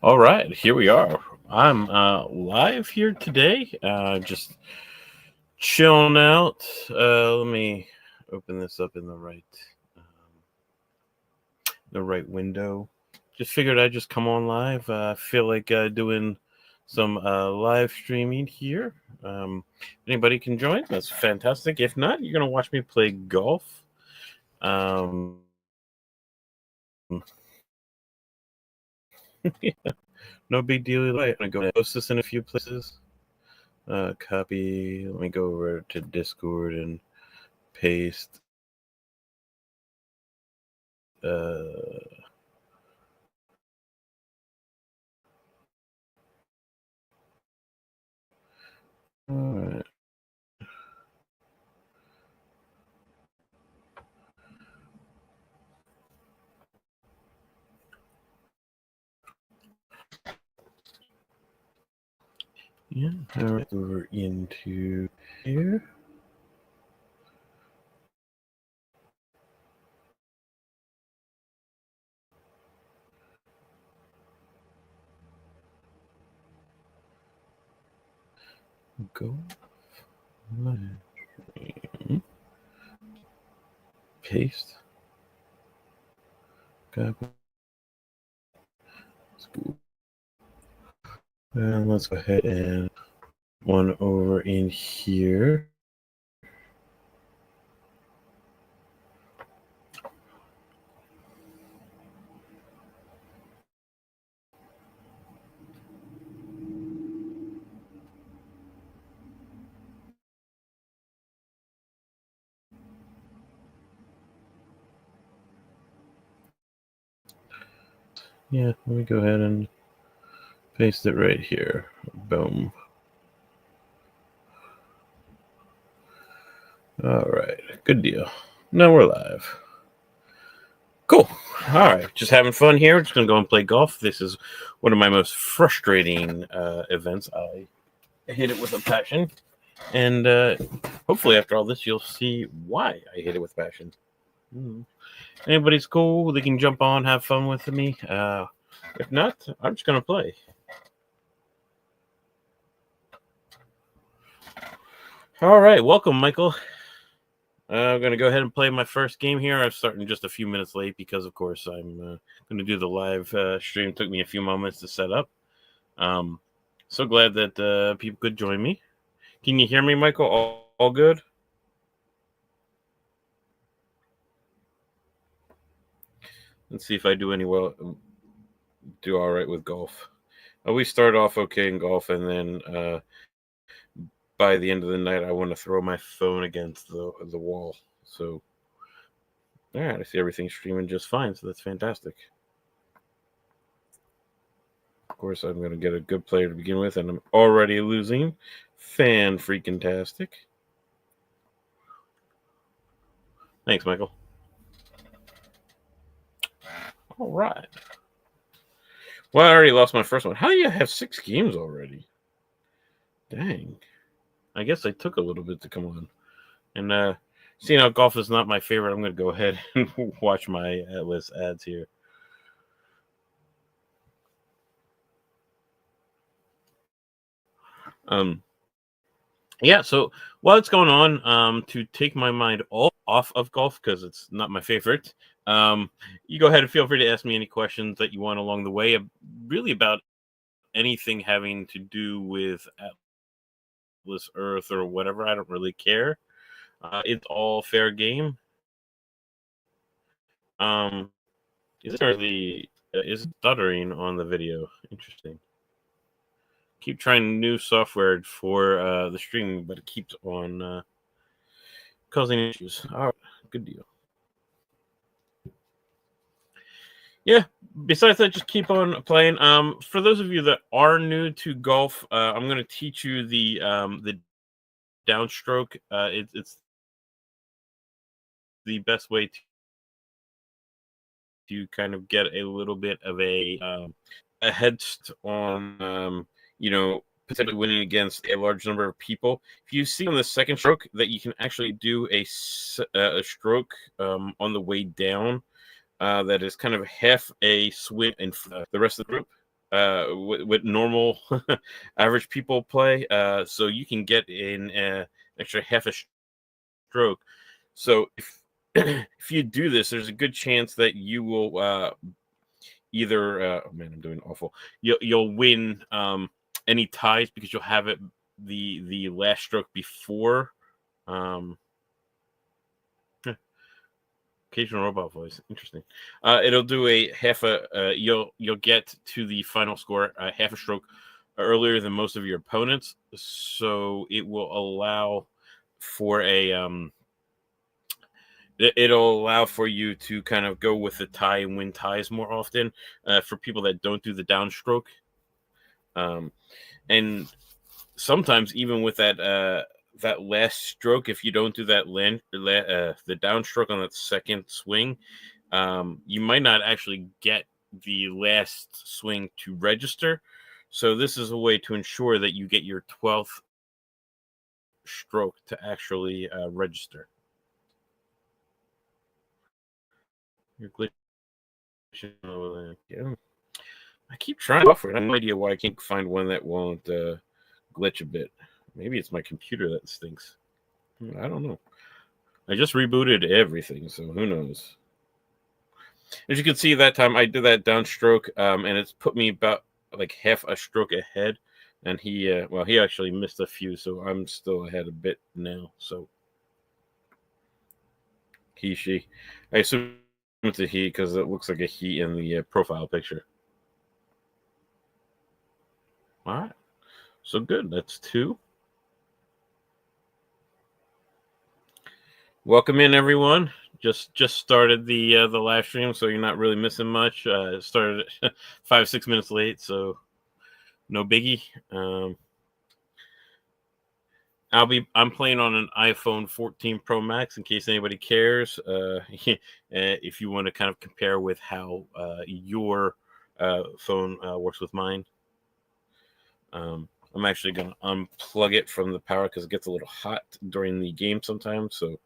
All right, here we are. I'm live here today, just chilling out. Let me open this up in the right window. Just figured I'd just come on live. I feel like doing some live streaming here. Anybody can join. That's fantastic. If not, you're gonna watch me play golf. No big deal. I'm gonna go post this in a few places. Copy. Let me go over to Discord and paste. All right. Yeah. All right. Over into here. Go. Paste. Copy. And let's go ahead and one over in here. Yeah, let me go ahead and paste it right here. Boom. All right, good deal. Now we're live. Cool. All right, just having fun here. We're just gonna go and play golf. This is one of my most frustrating events. I hit it with a passion, and hopefully, after all this, you'll see why I hit it with passion. Anybody's cool? They can jump on, have fun with me. If not, I'm just gonna play. All right, welcome, Michael. I'm going to go ahead and play my first game here. I'm starting just a few minutes late because, of course, I'm going to do the live stream. It took me a few moments to set up. So glad that people could join me. Can you hear me, Michael? All good? Let's see if I do all right with golf. We start off okay in golf, and then by the end of the night, I want to throw my phone against the wall. So, all right, I see everything's streaming just fine, so that's fantastic. Of course, I'm going to get a good player to begin with, and I'm already losing. Fan-freaking-tastic. Thanks, Michael. All right. Well, I already lost my first one. How do you have 6 games already? Dang. I guess I took a little bit to come on. And seeing how golf is not my favorite, I'm going to go ahead and watch my Atlas ads here. Yeah, so while it's going on, to take my mind all off of golf, because it's not my favorite, you go ahead and feel free to ask me any questions that you want along the way, really about anything having to do with Atlas Earth or whatever. I don't really care. It's all fair game. Is it stuttering on the video? Interesting. Keep trying new software for the streaming, but it keeps on causing issues. All right, good deal. Yeah. Besides that, just keep on playing. For those of you that are new to golf, I'm going to teach you the downstroke. It's the best way to kind of get a little bit of a head on potentially winning against a large number of people. If you see on the second stroke that you can actually do a stroke on the way down, that is kind of half a swing in the rest of the group. With normal average people play, so you can get in extra half a stroke. So if if you do this, there's a good chance that you will either oh man, I'm doing awful. You'll win any ties because you'll have it the last stroke before. Um, Occasional robot voice, interesting. It'll do a half a. You'll get to the final score half a stroke earlier than most of your opponents, so it will allow for a it'll allow for you to kind of go with the tie and win ties more often for people that don't do the downstroke. And sometimes even with that last stroke, if you don't do that the downstroke on that second swing, you might not actually get the last swing to register. So this is a way to ensure that you get your 12th stroke to actually register. You're glitching over there. I keep trying to offer it. I have no idea why I can't find one that won't glitch a bit. Maybe it's my computer that stinks. I don't know. I just rebooted everything, so who knows? As you can see, that time I did that downstroke, and it's put me about like half a stroke ahead. And he actually missed a few, so I'm still ahead a bit now. So she. I assume it's a he because it looks like a he in the profile picture. All right, so good. That's 2. Welcome in, everyone. Just started the live stream, so you're not really missing much. It started 5-6 minutes late, so no biggie. I'm playing on an iPhone 14 Pro Max in case anybody cares. If you want to kind of compare with how your phone works with mine. I'm actually going to unplug it from the power because it gets a little hot during the game sometimes. So,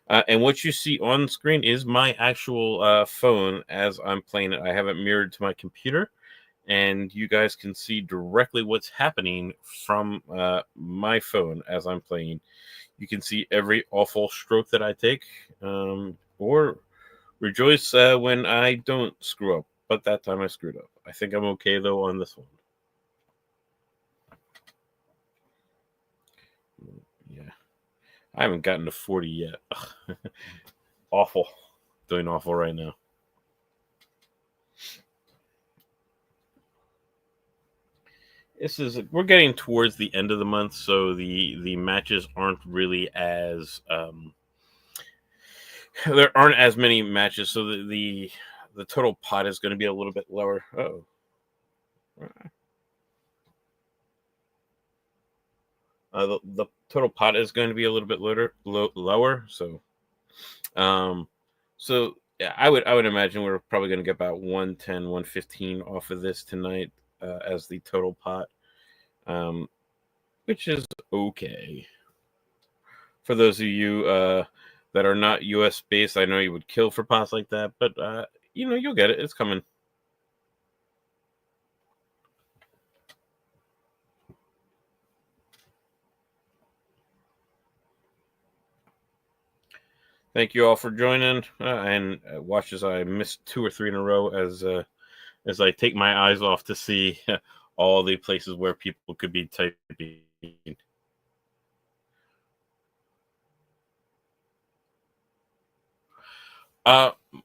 and what you see on screen is my actual phone as I'm playing it. I have it mirrored to my computer, and you guys can see directly what's happening from my phone as I'm playing. You can see every awful stroke that I take, or rejoice when I don't screw up. But that time I screwed up. I think I'm okay, though, on this one. Yeah. I haven't gotten to 40 yet. Awful. Doing awful right now. We're getting towards the end of the month, so the matches aren't really as there aren't as many matches, so the total pot is going to be a little bit lower. The total pot is going to be a little bit lower. So, yeah, I would imagine we're probably going to get about 110, 115 off of this tonight as the total pot, which is okay. For those of you that are not U.S. based, I know you would kill for pots like that, but you'll get it. It's coming. Thank you all for joining, and watch as I miss 2 or 3 in a row as I take my eyes off to see all the places where people could be typing.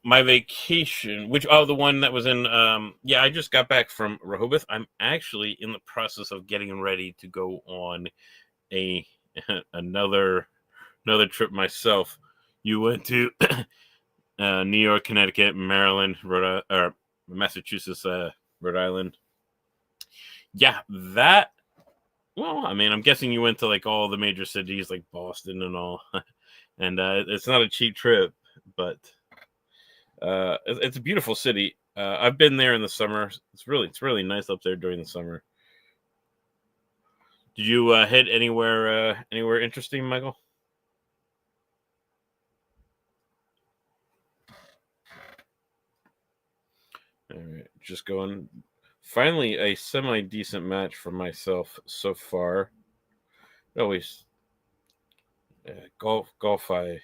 My vacation, the one that was in, I just got back from Rehoboth. I'm actually in the process of getting ready to go on another trip myself. You went to New York, Connecticut, Maryland, Massachusetts, Rhode Island. Yeah, that. Well, I mean, I'm guessing you went to like all the major cities, like Boston and all, and it's not a cheap trip, but it's a beautiful city. I've been there in the summer. It's really nice up there during the summer. Did you head anywhere interesting, Michael? All right, just going. Finally, a semi decent match for myself so far. Always golf. I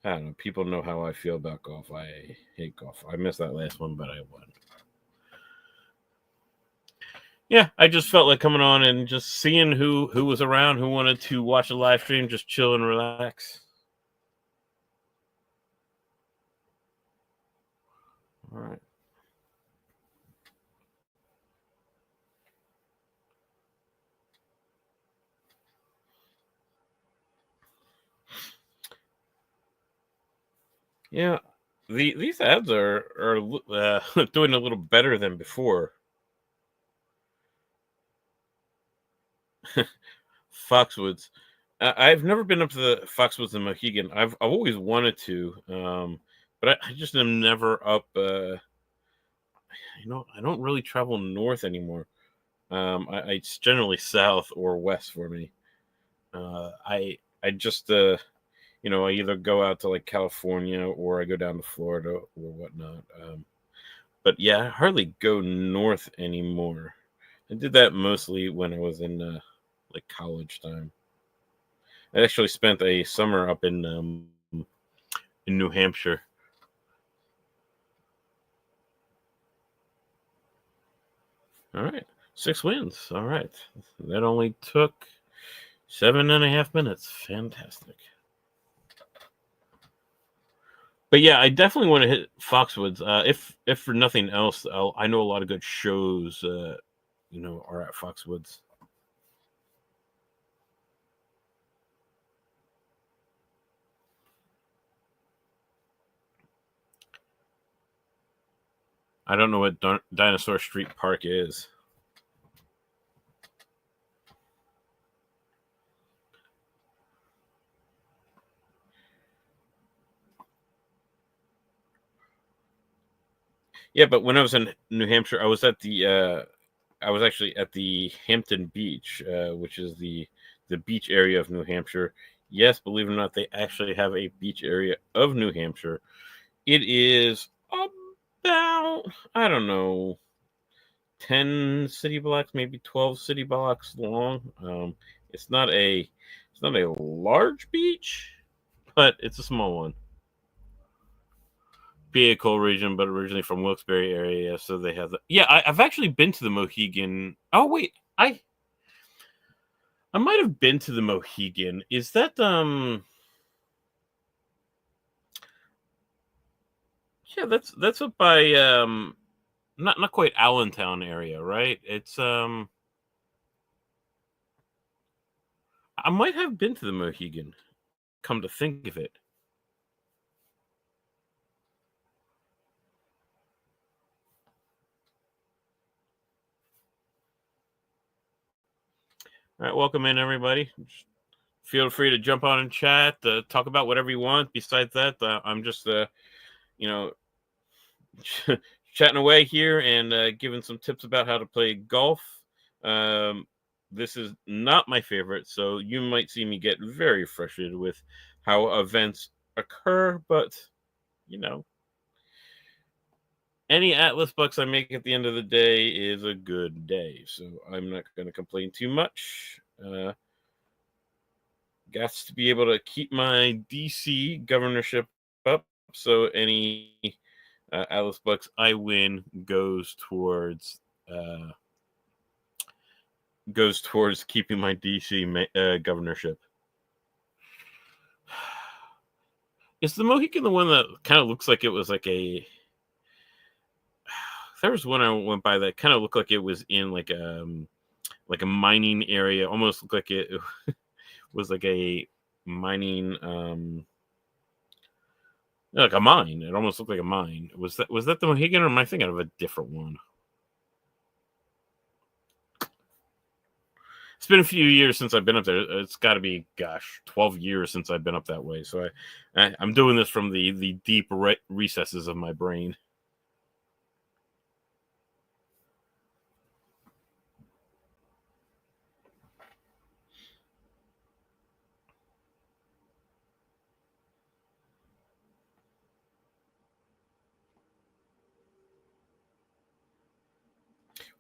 don't know. People know how I feel about golf. I hate golf. I missed that last one, but I won. Yeah, I just felt like coming on and just seeing who was around, who wanted to watch a live stream, just chill and relax. All right. Yeah, these ads are doing a little better than before. Foxwoods. I've never been up to the Foxwoods and Mohegan. I've always wanted to, but I just am never up. I don't really travel north anymore. It's generally south or west for me. I just I either go out to like California or I go down to Florida or whatnot. But yeah, I hardly go north anymore. I did that mostly when I was in like college time. I actually spent a summer up in New Hampshire. All right, 6 wins. All right, that only took 7.5 minutes. Fantastic. But yeah, I definitely want to hit Foxwoods. If for nothing else, I know a lot of good shows. Are at Foxwoods. I don't know what Dinosaur Street Park is. Yeah, but when I was in New Hampshire, I was actually at the Hampton Beach, which is the beach area of New Hampshire. Yes, believe it or not, they actually have a beach area of New Hampshire. It is about, I don't know, 10 city blocks, maybe 12 city blocks long. It's not a it's not a large beach, but it's a small one. PA region, but originally from Wilkes-Barre area, so they have the. Yeah, I've actually been to the Mohegan. Oh wait, I might have been to the Mohegan. Is that Yeah, that's up by not quite Allentown area, right? It's I might have been to the Mohegan. Come to think of it. All right, welcome in everybody. Feel free to jump on and chat, talk about whatever you want. Besides that, I'm just you know chatting away here and giving some tips about how to play golf. Um, this is not my favorite, so you might see me get very frustrated with how events occur, but you know, any Atlas bucks I make at the end of the day is a good day, so I'm not going to complain too much. Got to be able to keep my DC governorship up, so any Atlas bucks I win uh, goes towards keeping my DC governorship. Is the Mohican the one that kind of looks like it was like a? There was one I went by that kind of looked like it was in like a mining area. Almost looked like it was like a mining like a mine. It almost looked like a mine. Was that the Mohican, or am I thinking of a different one? It's been a few years since I've been up there. It's got to be, 12 years since I've been up that way. So I'm doing this from the deep recesses of my brain.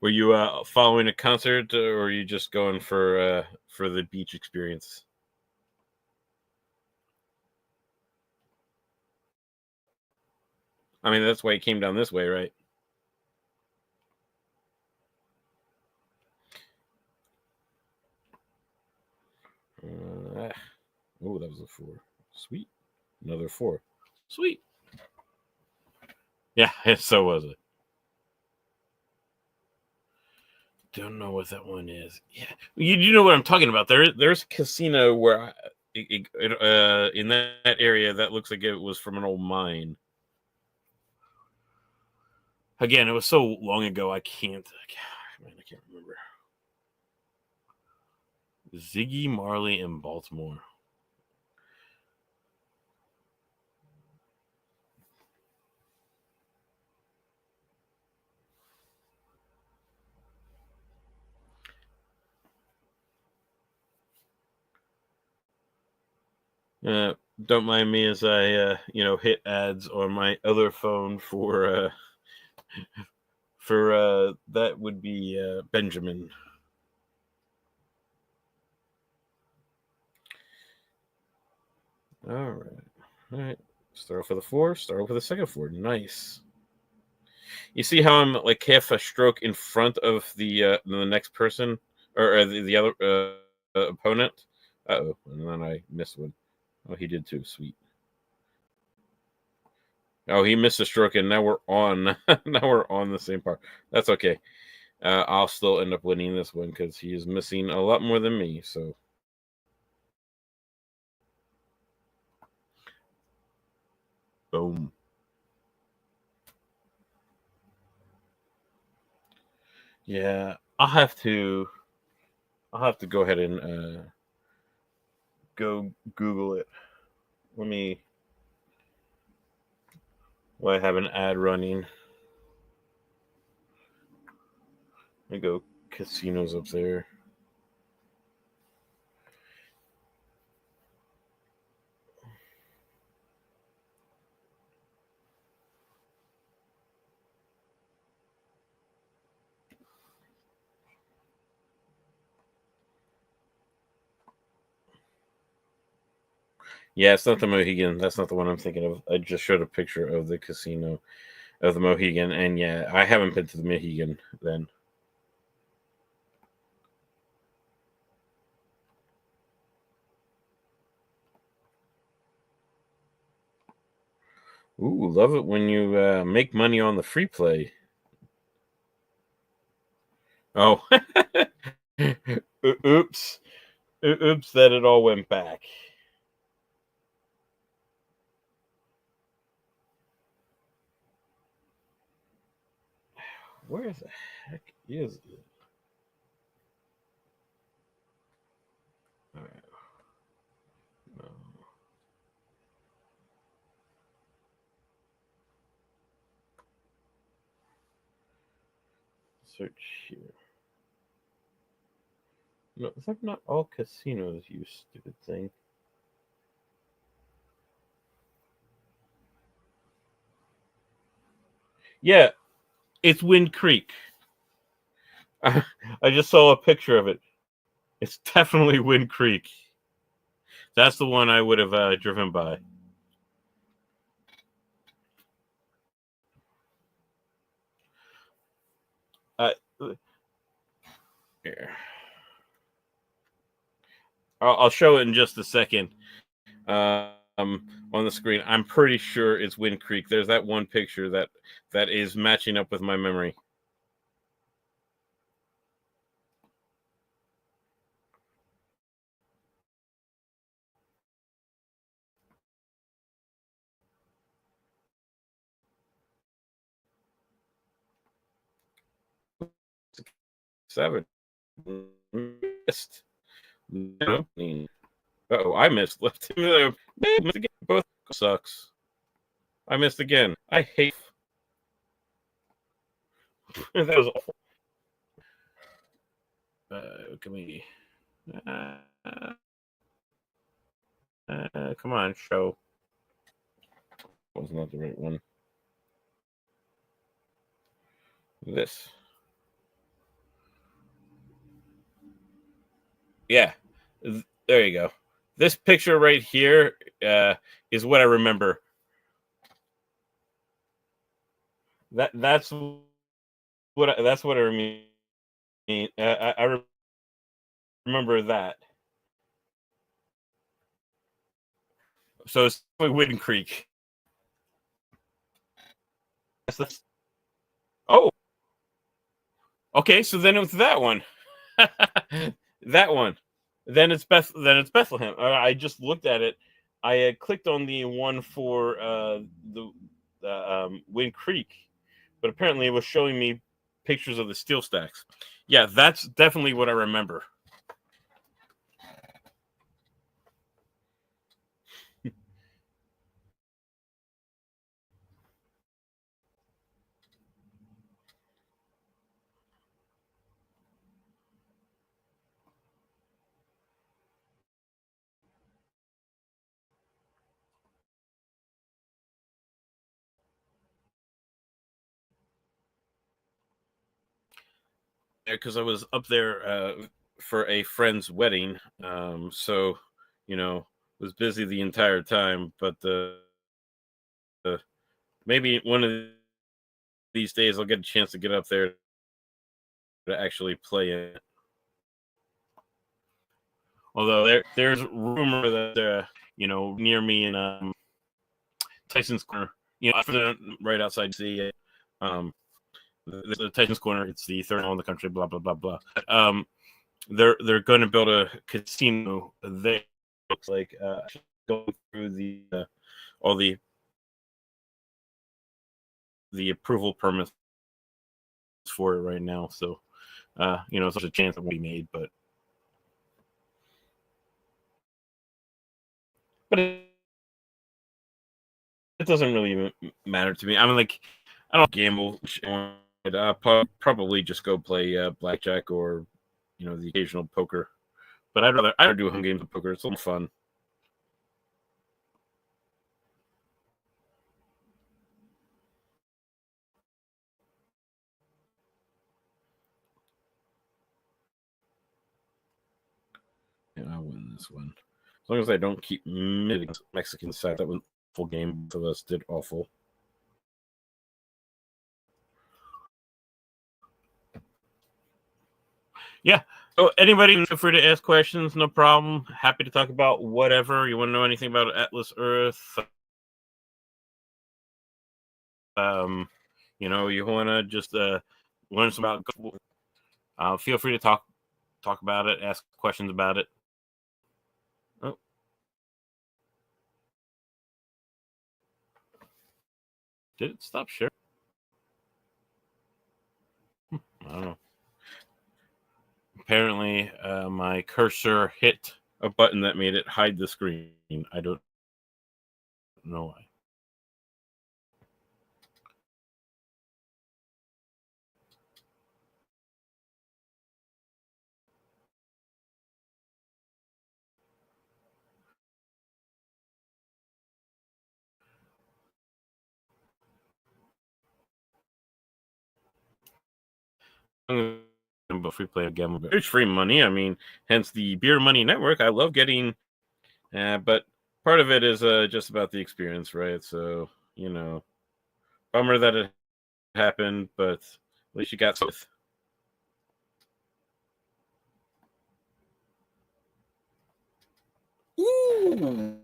Were you following a concert, or are you just going for the beach experience? I mean, that's why you came down this way, right? Oh, that was a 4. Sweet. Another 4. Sweet. Yeah, so was it. Don't know what that one is. Yeah, you know what I'm talking about. There's a casino where in that area that looks like it was from an old mine. Again, it was so long ago. Man, I can't remember. Ziggy Marley in Baltimore. Don't mind me as I hit ads on my other phone for that would be Benjamin. All right. Start off with a 4. Start off with a second 4. Nice. You see how I'm like half a stroke in front of the next person or the other opponent? Oh, and then I missed one. Oh, he did too. Sweet. Oh, he missed a stroke, and now we're on. Now we're on the same part. That's okay. I'll still end up winning this one because he is missing a lot more than me. So, boom. Yeah, I'll have to go ahead and go Google it. Let me. Well, I have an ad running. Let me go casinos up there. Yeah, it's not the Mohegan. That's not the one I'm thinking of. I just showed a picture of the casino of the Mohegan, and yeah, I haven't been to the Mohegan then. Ooh, love it when you make money on the free play. Oh, oops, oops! That it all went back. Where the heck is it? All right. No. Search here. No, is that not all casinos? You stupid thing. Yeah, it's Wind Creek. I just saw a picture of it. It's definitely Wind Creek. That's the one I would have driven by. Uh, here. I'll show it in just a second on the screen. I'm pretty sure it's Wind Creek. There's that one picture that is matching up with my memory. Seven. Missed. Oh, I missed. Left him again. Both sucks. I missed again. I hate. That was awful. Can we? Uh, come on, show. Was not the right one. This. Yeah, there you go. This picture right here is what I remember. That's what I mean. I remember that. So it's like Wooden Creek. Oh, okay. So then it was that one. That one. Then it's Bethlehem. I just looked at it. I clicked on the one for the Wind Creek, but apparently it was showing me pictures of the steel stacks. Yeah, that's definitely what I remember. Because I was up there for a friend's wedding, so was busy the entire time. But maybe one of these days I'll get a chance to get up there to actually play it. Although there's rumor that near me in Tyson's Corner, right outside the Tyson's Corner. It's the third mall in the country. Blah blah blah blah. They're going to build a casino there. Looks like going through the all the approval permits for it right now. So there's a chance it won't be made, but it doesn't really matter to me. I mean, like, I don't gamble. Probably just go play blackjack or the occasional poker. But I'd rather do home games of poker. It's a little fun. Yeah, I'll win this one. As long as I don't keep Mexican side. That was full game. Both of us did awful. Yeah. So anybody feel free to ask questions, no problem. Happy to talk about whatever. You want to know anything about Atlas Earth? You want to just learn some about. Feel free to talk about it, ask questions about it. Oh, did it stop sharing? I don't know. Apparently, my cursor hit a button that made it hide the screen. I don't know why. But free play again. It's free money. I mean, hence the Beer Money Network. I love getting, but part of it is just about the experience, right? So bummer that it happened, but at least you got with. Ooh,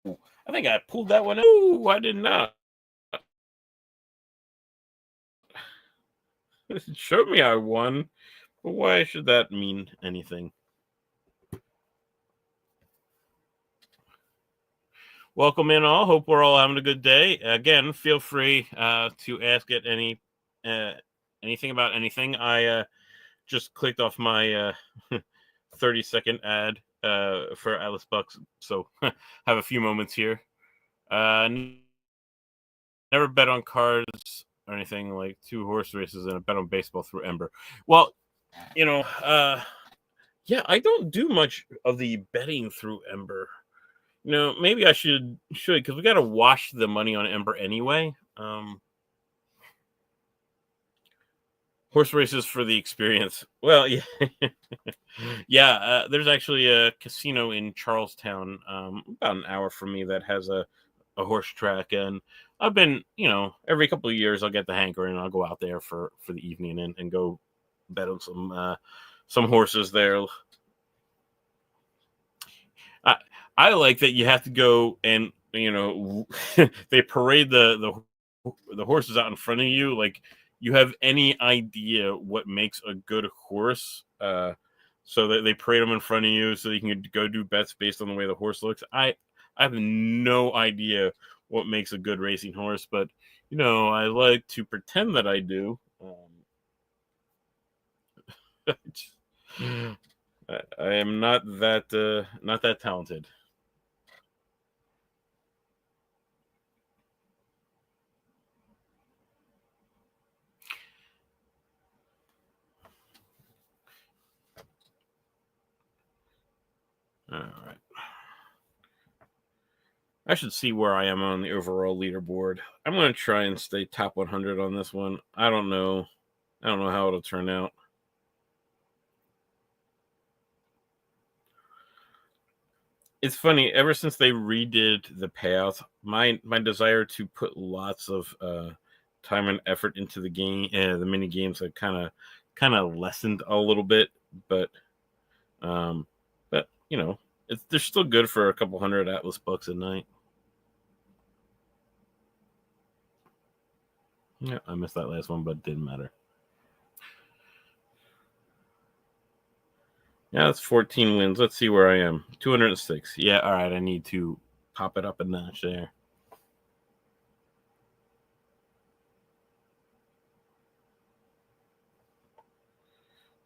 I think I pulled that one. Ooh, I did not. It showed me I won, but why should that mean anything? Welcome in all. Hope we're all having a good day. Again, feel free to ask it anything about anything. I just clicked off my 30-second ad for Alice Bucks, so have a few moments here. Never bet on cards or anything, like 2 horse races and a bet on baseball through Ember. Well, yeah, I don't do much of the betting through Ember. Maybe I should because we got to wash the money on Ember anyway. Horse races for the experience. Well, yeah, yeah. There's actually a casino in Charlestown, about an hour from me, that has a horse track, and I've been, every couple of years I'll get the hankering, and I'll go out there for the evening and go bet on some horses there. I I like that you have to go and they parade the horses out in front of you, like you have any idea what makes a good horse. So that they parade them in front of you so you can go do bets based on the way the horse looks. I have no idea what makes a good racing horse, but I like to pretend that I do. I am not that talented. All right. I should see where I am on the overall leaderboard. I'm going to try and stay top 100 on this one. I don't know. I don't know how it'll turn out. It's funny. Ever since they redid the payouts, my desire to put lots of time and effort into the game, the mini games, have kind of lessened a little bit. But um, they're still good for a couple hundred Atlas bucks a night. Yeah, I missed that last one, but it didn't matter. Yeah, that's 14 wins. Let's see where I am. 206. Yeah, all right. I need to pop it up a notch there.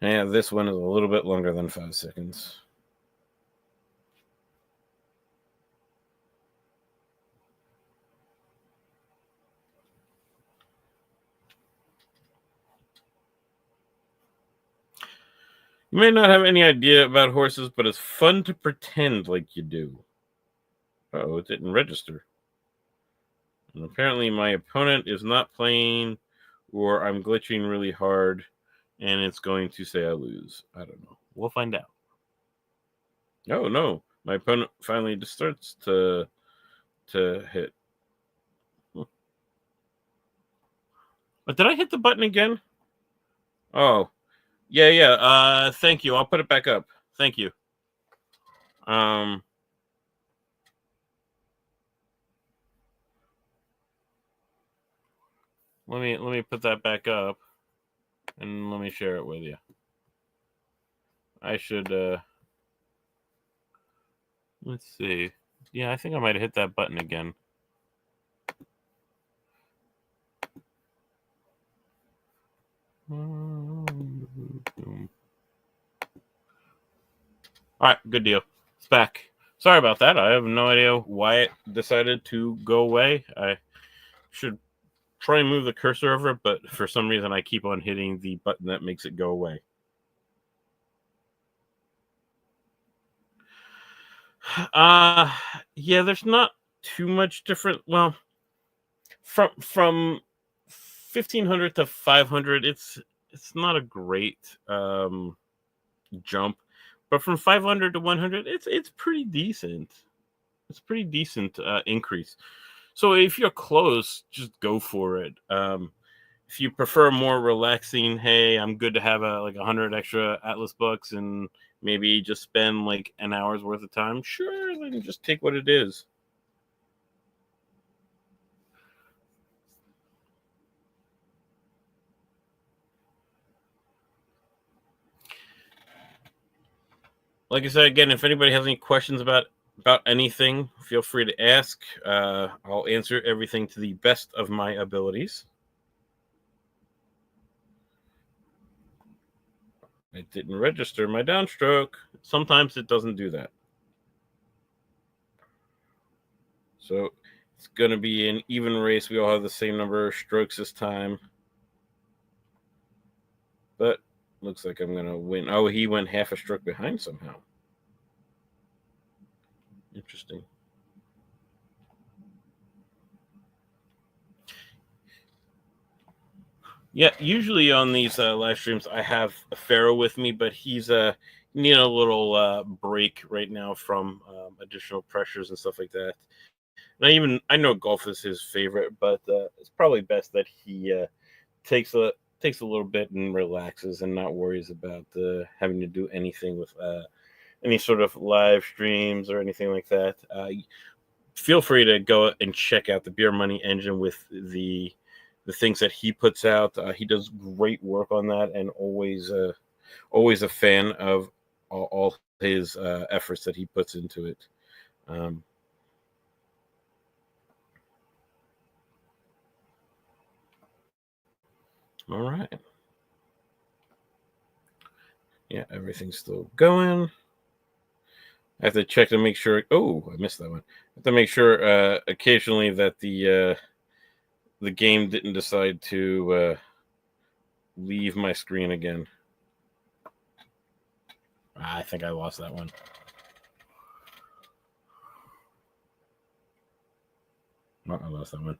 Yeah, this one is a little bit longer than 5 seconds. You may not have any idea about horses, but it's fun to pretend like you do. Oh, it didn't register. And apparently my opponent is not playing, or I'm glitching really hard, and it's going to say I lose. I don't know. We'll find out. Oh, no. My opponent finally just starts to hit. But did I hit the button again? Oh, yeah. Thank you. I'll put it back up. Thank you. Um, let me put that back up, and let me share it with you. I should. Let's see. Yeah, I think I might have hit that button again. All right, good deal. It's back. Sorry about that. I have no idea why it decided to go away. I should try and move the cursor over it, but for some reason I keep on hitting the button that makes it go away. Yeah, there's not too much different. Well, from 1500 to 500, it's not a great jump, but from 500 to 100, it's pretty decent. It's pretty decent increase. So if you're close, just go for it. If you prefer more relaxing, hey, I'm good to have like 100 extra Atlas bucks and maybe just spend like an hour's worth of time, sure, then just take what it is. Like I said, again, if anybody has any questions about anything, feel free to ask. I'll answer everything to the best of my abilities. It didn't register my downstroke. Sometimes it doesn't do that. So it's going to be an even race. We all have the same number of strokes this time. But looks like I'm going to win. Oh, he went half a stroke behind somehow. Interesting. Yeah, usually on these live streams, I have a Pharaoh with me, but he's need a little break right now from additional pressures and stuff like that. I know golf is his favorite, but it's probably best that he takes a little bit and relaxes and not worries about having to do anything with any sort of live streams or anything like that. Feel free to go and check out the Beer Money Engine with the things that he puts out. He does great work on that, and always a fan of all his efforts that he puts into it. All right. Yeah, everything's still going. I have to check to make sure. Oh, I missed that one. I have to make sure occasionally that the game didn't decide to leave my screen again. I think I lost that one. Oh, I lost that one.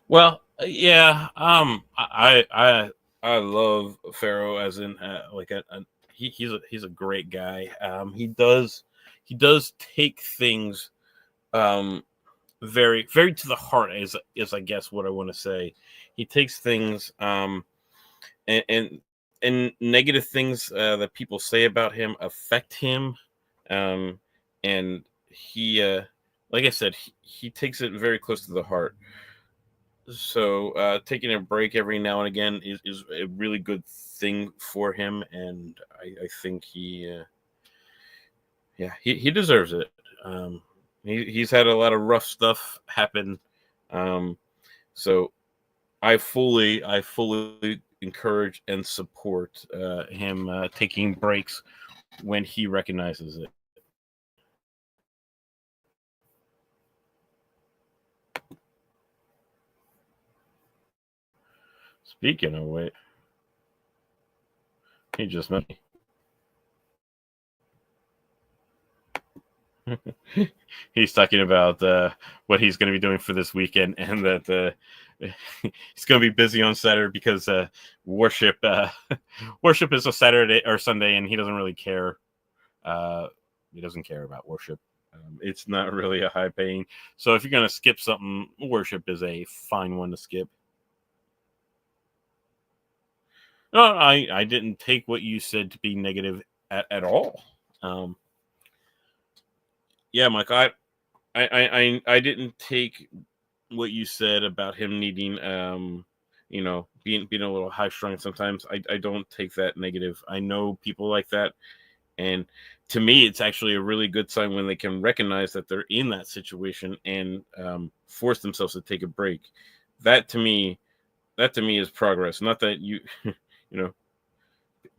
Well, yeah. I love Pharaoh as in he's a great guy. He does take things very very to the heart is I guess what I want to say. He takes things and negative things that people say about him affect him, and he like I said, he takes it very close to the heart. So taking a break every now and again is a really good thing for him, and I think he deserves it. He's had a lot of rough stuff happen, so I fully encourage and support him taking breaks when he recognizes it. Speaking of which, he just met me. He's talking about what he's going to be doing for this weekend, and that he's going to be busy on Saturday because worship worship is a Saturday or Sunday, and he doesn't really care. He doesn't care about worship. It's not really a high paying. So if you're going to skip something, worship is a fine one to skip. No, I didn't take what you said to be negative at all. Yeah, Mike, I didn't take what you said about him needing being a little high strung sometimes. I don't take that negative. I know people like that, and to me it's actually a really good sign when they can recognize that they're in that situation and force themselves to take a break. That to me is progress. Not that you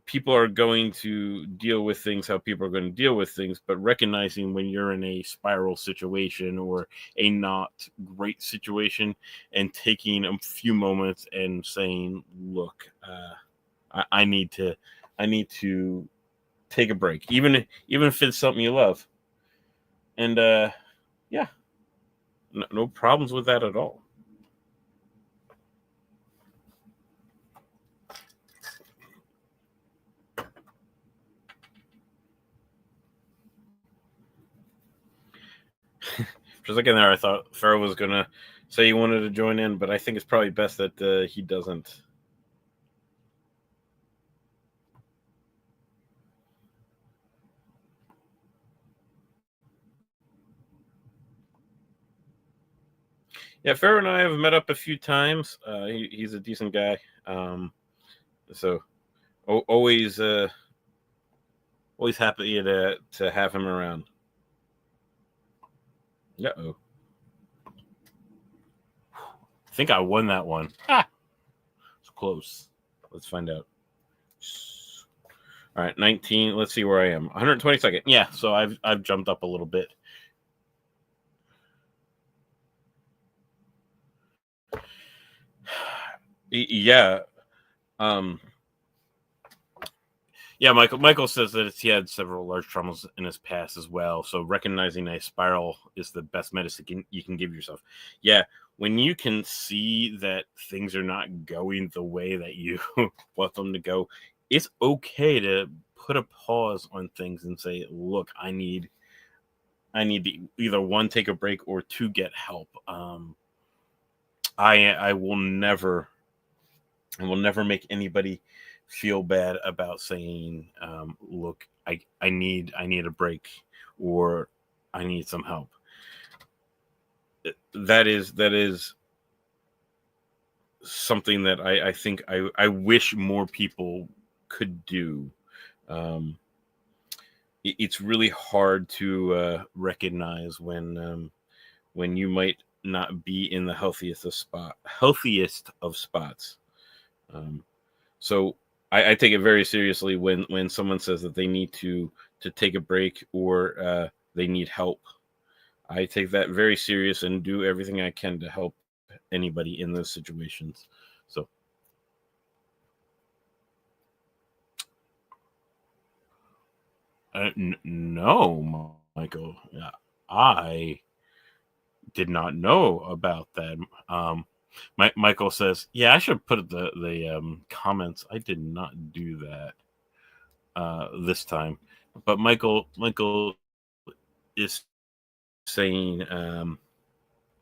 people are going to deal with things how people are going to deal with things, but recognizing when you're in a spiral situation or a not great situation and taking a few moments and saying, look, I need to take a break, even if it's something you love. And yeah, no problems with that at all. For a second there, I thought Pharaoh was gonna say he wanted to join in, but I think it's probably best that he doesn't. Yeah, Pharaoh and I have met up a few times. He's a decent guy. So always happy to have him around. Uh-oh. I think I won that one. It's close. Let's find out. All right, 19. Let's see where I am. 122nd. Yeah, so I've jumped up a little bit. Yeah. Yeah, Michael says that he had several large traumas in his past as well. So recognizing a spiral is the best medicine you can give yourself. Yeah, when you can see that things are not going the way that you want them to go, it's okay to put a pause on things and say, look, I need to either one, take a break, or two, get help. I will never make anybody feel bad about saying, look, I need a break, or I need some help. That is something that I think I wish more people could do. It's really hard to recognize when you might not be in the healthiest of spots. So I take it very seriously when someone says that they need to take a break, or they need help. I take that very serious and do everything I can to help anybody in those situations. So no, Michael, I did not know about that. Michael says, "Yeah, I should put the comments. I did not do that this time." But Michael is saying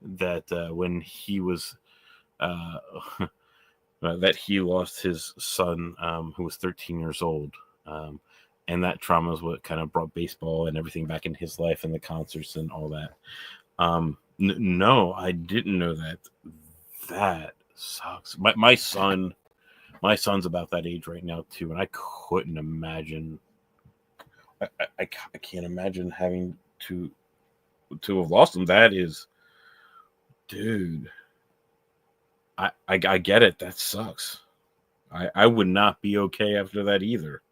that when he was uh, that he lost his son, who was 13 years old, and that trauma is what kind of brought baseball and everything back in his life, and the concerts and all that. No, I didn't know that. That sucks. My son's about that age right now too, and I couldn't imagine. I can't imagine having to have lost him. That is, dude. I get it. That sucks. I would not be okay after that either.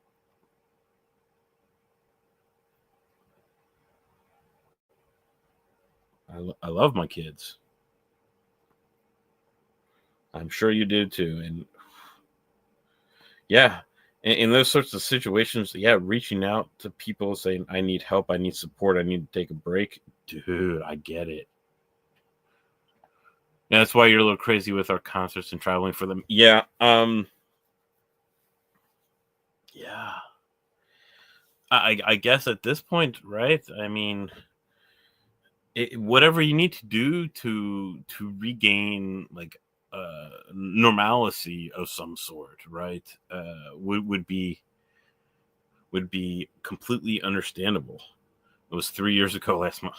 I love my kids. I'm sure you did too. And yeah, in those sorts of situations, yeah, reaching out to people saying, I need help, I need support, I need to take a break. Dude, I get it. Yeah, that's why you're a little crazy with our concerts and traveling for them. Yeah. Yeah. I guess at this point, right? I mean, whatever you need to do to regain like normalcy of some sort, right? Would be completely understandable. It was 3 years ago last month.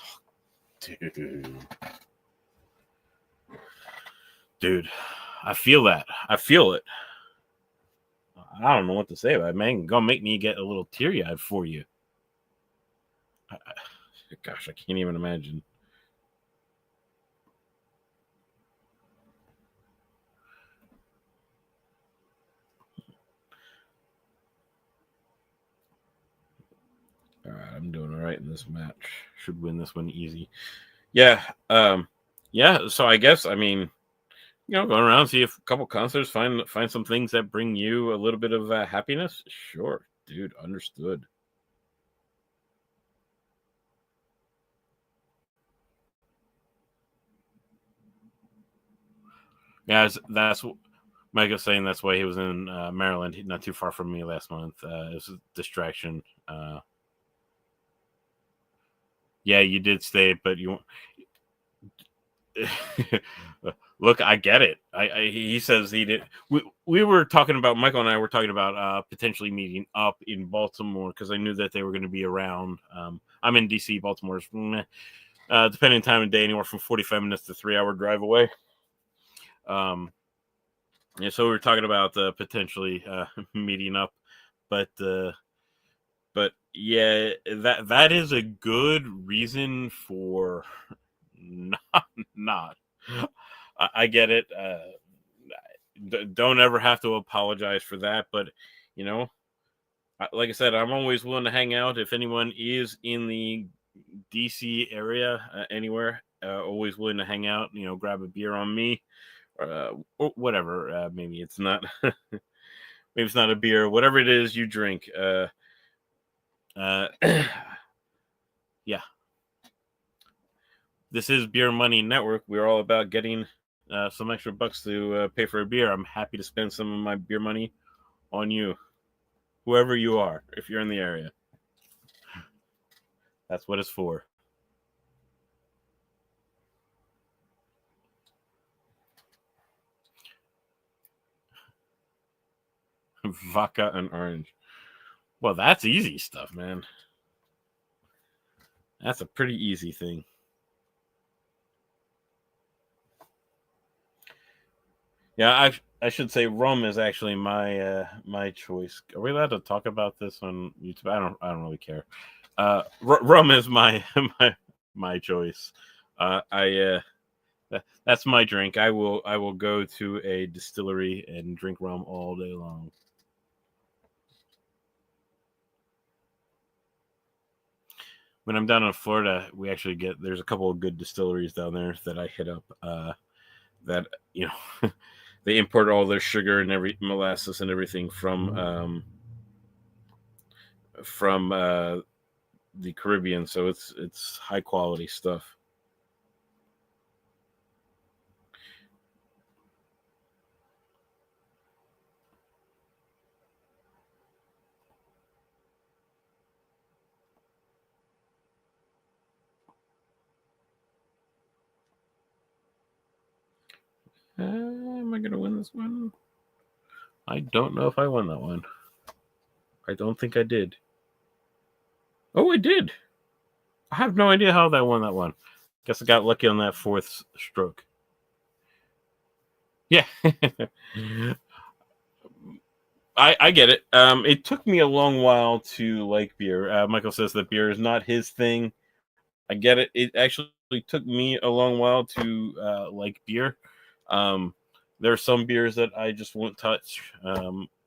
Dude, I feel that. I feel it. I don't know what to say about it, man. Gonna make me get a little teary eyed for you. Gosh, I can't even imagine. All right, I'm doing all right in this match. Should win this one easy. Yeah. Yeah. So I guess, I mean, going around, see a couple concerts, find some things that bring you a little bit of happiness. Sure, dude, understood. Yeah, that's what Mike was saying. That's why he was in Maryland, not too far from me last month. It was a distraction. Yeah, you did stay, but you look. I get it. He says he did. We were talking about, Michael and I were talking about potentially meeting up in Baltimore, because I knew that they were going to be around. I'm in DC. Baltimore's depending on time of day, anywhere from 45 minutes to 3 hour drive away. Yeah, so we were talking about potentially meeting up, but yeah, that is a good reason for not. I get it. Don't ever have to apologize for that, but you know, like I said, I'm always willing to hang out if anyone is in the DC area, anywhere. Always willing to hang out. Grab a beer on me, or whatever. Maybe it's not. Maybe it's not a beer. Whatever it is you drink. Uh, yeah. this is Beer Money Network. We're all about getting some extra bucks to pay for a beer. I'm happy to spend some of my beer money on you, whoever you are, if you're in the area. That's what it's for. Vodka and orange. Well, that's easy stuff, man. That's a pretty easy thing. Yeah, I should say rum is actually my choice. Are we allowed to talk about this on YouTube? I don't really care. Rum is my my choice. That's my drink. I will go to a distillery and drink rum all day long. When I'm down in Florida, we actually there's a couple of good distilleries down there that I hit up. That they import all their sugar and every molasses and everything from the Caribbean, so it's high quality stuff. Am I gonna win this one? I don't know if I won that one. I don't think I did. Oh, I did. I have no idea how I won that one. Guess I got lucky on that fourth stroke. Yeah. I get it. It took me a long while to like beer. Michael says that beer is not his thing. I get it. It actually took me a long while to like beer. There are some beers that I just won't touch.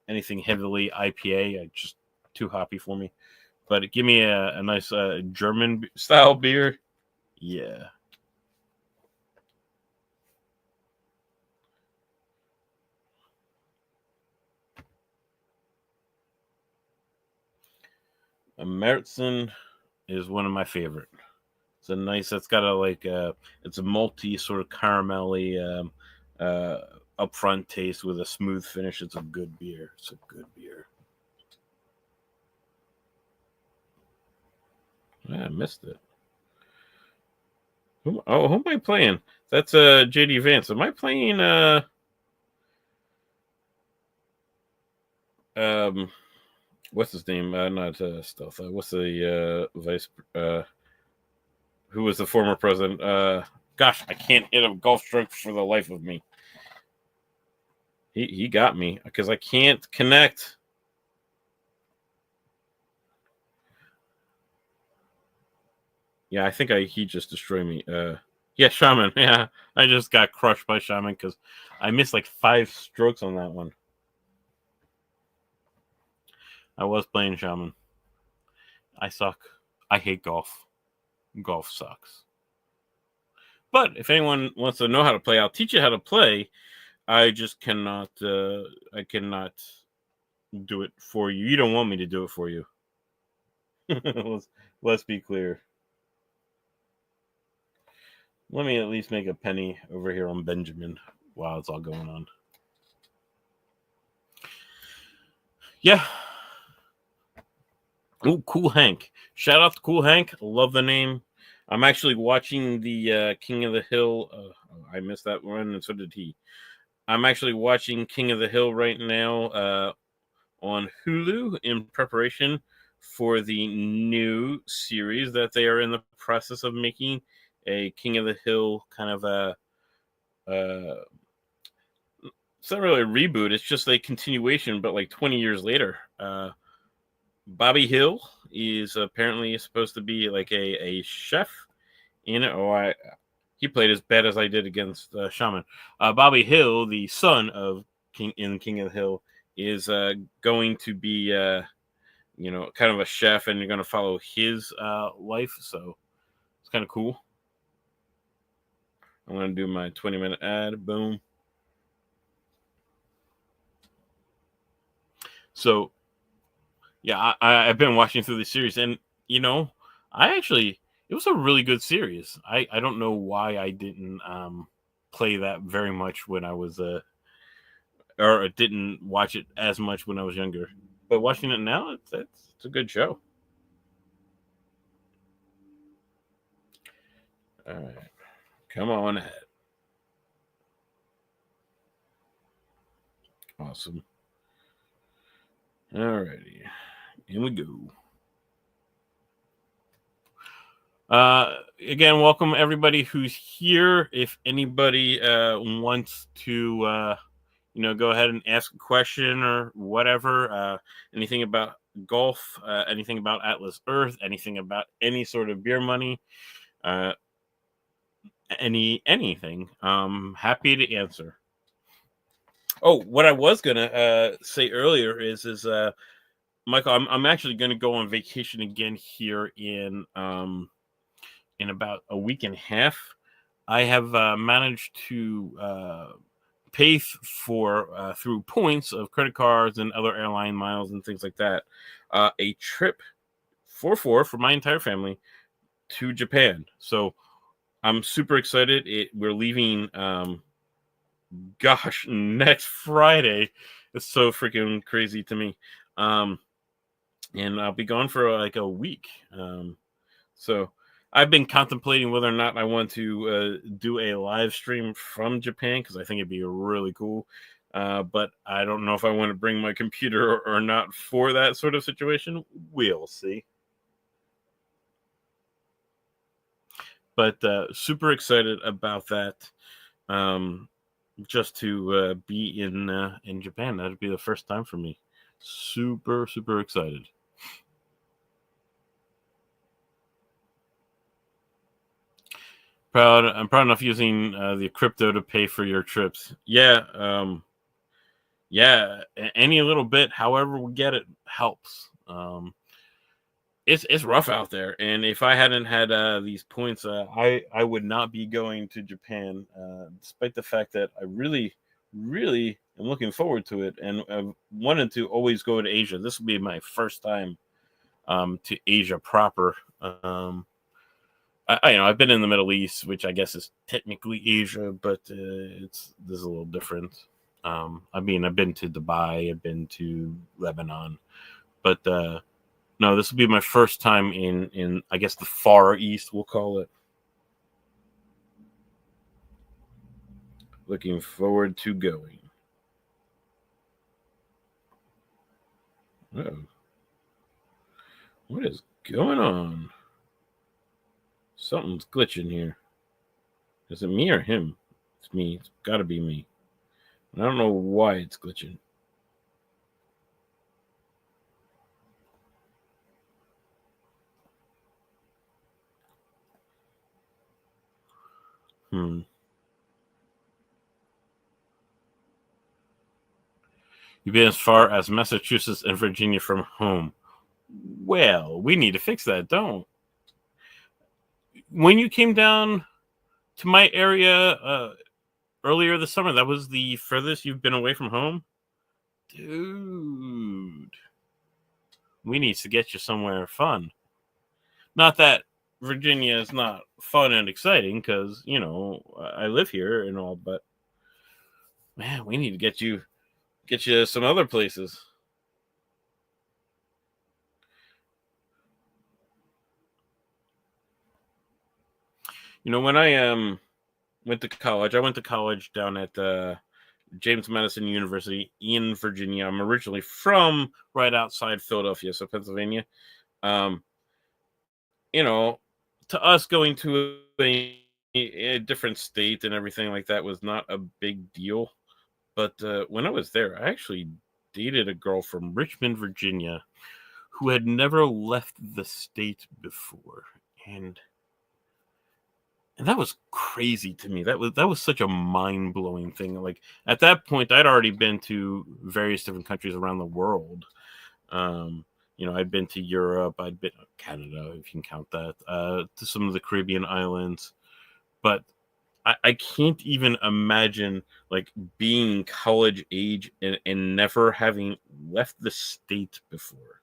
Anything heavily IPA, I just too hoppy for me. But give me a nice German style beer. Yeah. A Märzen is one of my favorite. It's a nice. It's got it's a malty sort of caramelly upfront taste with a smooth finish. It's a good beer. It's a good beer. I missed it. Who am I playing? That's JD Vance. Am I playing what's his name? Not Stealth. What's the vice who was the former president? Gosh, I can't hit a golf stroke for the life of me. He got me because I can't connect. Yeah, I think he just destroyed me. Yeah, Shaman. Yeah, I just got crushed by Shaman because I missed like 5 strokes on that one. I was playing Shaman. I suck. I hate golf. Golf sucks. But if anyone wants to know how to play, I'll teach you how to play. I just cannot. I cannot do it for you. You don't want me to do it for you. let's be clear. Let me at least make a penny over here on Benjamin while it's all going on. Yeah. Oh, Cool Hank. Shout out to Cool Hank. Love the name. I'm actually watching the King of the Hill. I missed that one, and so did he. I'm actually watching King of the Hill right now on Hulu in preparation for the new series that they are in the process of making. A King of the Hill kind of a it's not really a reboot. It's just a continuation, but like 20 years later. Bobby Hill is apparently supposed to be like a chef in it. He played as bad as I did against Shaman. Bobby Hill, the son of King of the Hill, is going to be kind of a chef, and you're going to follow his life. So it's kind of cool. I'm going to do my 20-minute ad. Boom. So yeah, I've been watching through the series, and I actually it was a really good series. I don't know why I didn't play that very much when I was or didn't watch it as much when I was younger. But watching it now, it's a good show. All right, come on ahead. Awesome. All righty, here we go. Again, welcome everybody who's here. If anybody wants to go ahead and ask a question or whatever, anything about golf, anything about Atlas Earth, anything about any sort of beer money, anything, happy to answer. Oh, what I was gonna say earlier is Michael, I'm actually gonna go on vacation again here in about a week and a half. I have managed to pay for through points of credit cards and other airline miles and things like that, a trip for my entire family to Japan. So I'm super excited. We're leaving next Friday. It's so freaking crazy to me. And I'll be gone for like a week. So I've been contemplating whether or not I want to do a live stream from Japan, because I think it'd be really cool. But I don't know if I want to bring my computer or not for that sort of situation. We'll see. But super excited about that. Just to be in Japan. That'd be the first time for me. Super, super excited. I'm proud enough using the crypto to pay for your trips. Yeah, any little bit, however we get it, helps. It's rough out there, and if I hadn't had these points, I would not be going to Japan, despite the fact that I really, really am looking forward to it, and I've wanted to always go to Asia. This will be my first time to Asia proper. I've been in the Middle East, which I guess is technically Asia, but this is a little different. I've been to Dubai, I've been to Lebanon, but no, this will be my first time in I guess the Far East, we'll call it. Looking forward to going. Oh, what is going on? Something's glitching here. Is it me or him? It's me. It's got to be me. I don't know why it's glitching. You've been as far as Massachusetts and Virginia from home. Well, we need to fix that, don't? When you came down to my area earlier this summer, that was the furthest you've been away from home? Dude. We need to get you somewhere fun. Not that Virginia is not fun and exciting, because, I live here and all, but man, we need to get you some other places. When I went to college down at James Madison University in Virginia. I'm originally from right outside Philadelphia, so Pennsylvania. To us, going to a different state and everything like that was not a big deal. But when I was there, I actually dated a girl from Richmond, Virginia, who had never left the state before, and that was crazy to me. That was such a mind-blowing thing. Like, at that point, I'd already been to various different countries around the world. I'd been to Europe, I'd been to Canada, if you can count that, to some of the Caribbean islands. But I can't even imagine like being college age and never having left the state before.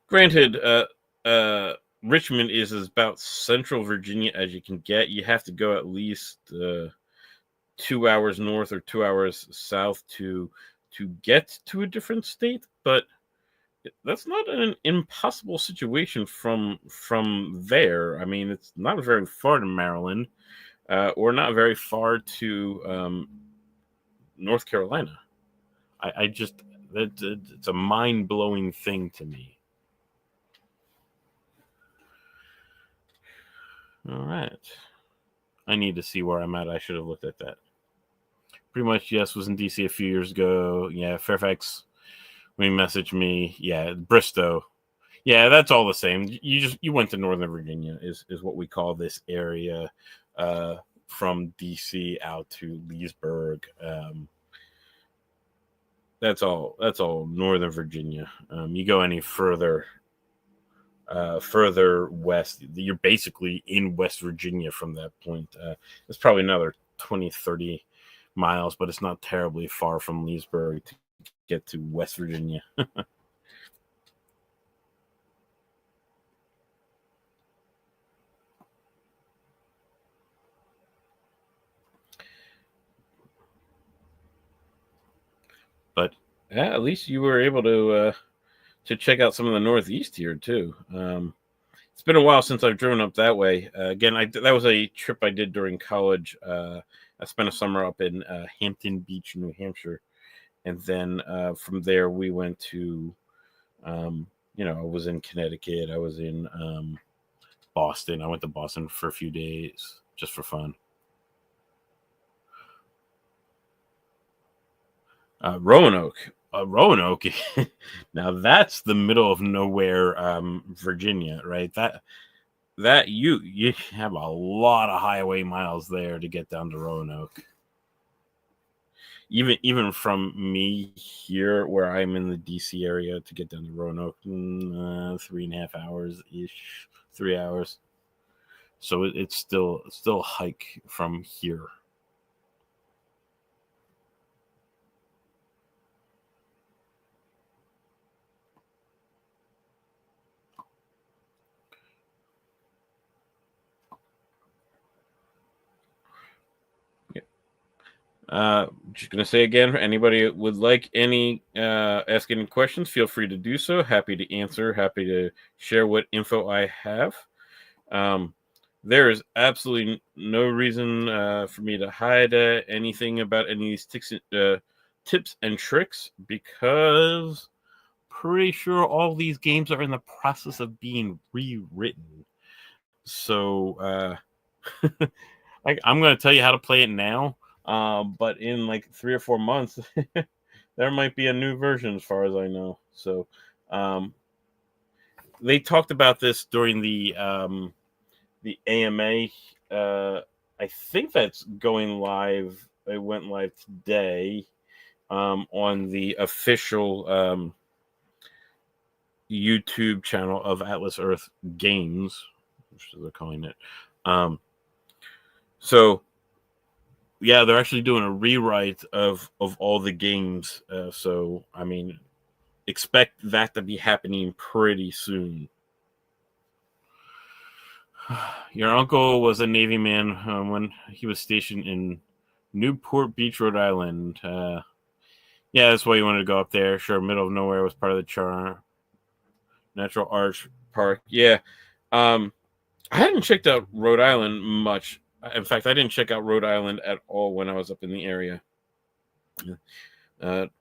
Granted, Richmond is about central Virginia as you can get. You have to go at least 2 hours north or 2 hours south to get to a different state, but that's not an impossible situation from there. I mean, it's not very far to Maryland, or not very far to North Carolina. I just it's a mind blowing thing to me. All right, I need to see where I'm at. I should have looked at that. Pretty much, yes. Was in DC a few years ago. Yeah, Fairfax. When he messaged me, yeah, Bristow. Yeah, that's all the same. You went to Northern Virginia is what we call this area, from DC out to Leesburg. That's all Northern Virginia. You go any further west, you're basically in West Virginia from that point. It's probably another 20-30 miles, but it's not terribly far from Leesburg to get to West Virginia. But yeah, at least you were able to check out some of the Northeast here too. It's been a while since I've driven up that way. Again, that was a trip I did during college. I spent a summer up in Hampton Beach, New Hampshire, and then from there we went to, I was in Connecticut. I was in Boston. I went to Boston for a few days just for fun. Roanoke. Roanoke. Now that's the middle of nowhere, Virginia, right? That you have a lot of highway miles there to get down to Roanoke. Even from me here, where I'm in the DC area, to get down to Roanoke, 3.5 hours ish, 3 hours. So it's still a hike from here. Just gonna say again, for anybody that would like ask any questions, feel free to do so. Happy to answer. Happy to share what info I have. Um, there is absolutely no reason for me to hide anything about any of these tips and tricks, because pretty sure all these games are in the process of being rewritten. So I'm going to tell you how to play it now. But in like 3 or 4 months, there might be a new version, as far as I know. So, they talked about this during the AMA. I think that's going live. It went live today, on the official YouTube channel of Atlas Earth Games, which they're calling it. So yeah, they're actually doing a rewrite of all the games. So I mean, expect that to be happening pretty soon. Your uncle was a Navy man when he was stationed in Newport Beach, Rhode Island. Yeah, that's why you wanted to go up there. Sure, middle of nowhere was part of the charm. Natural Arts Park. Yeah. I hadn't checked out Rhode Island much. In fact, I didn't check out Rhode Island at all when I was up in the area.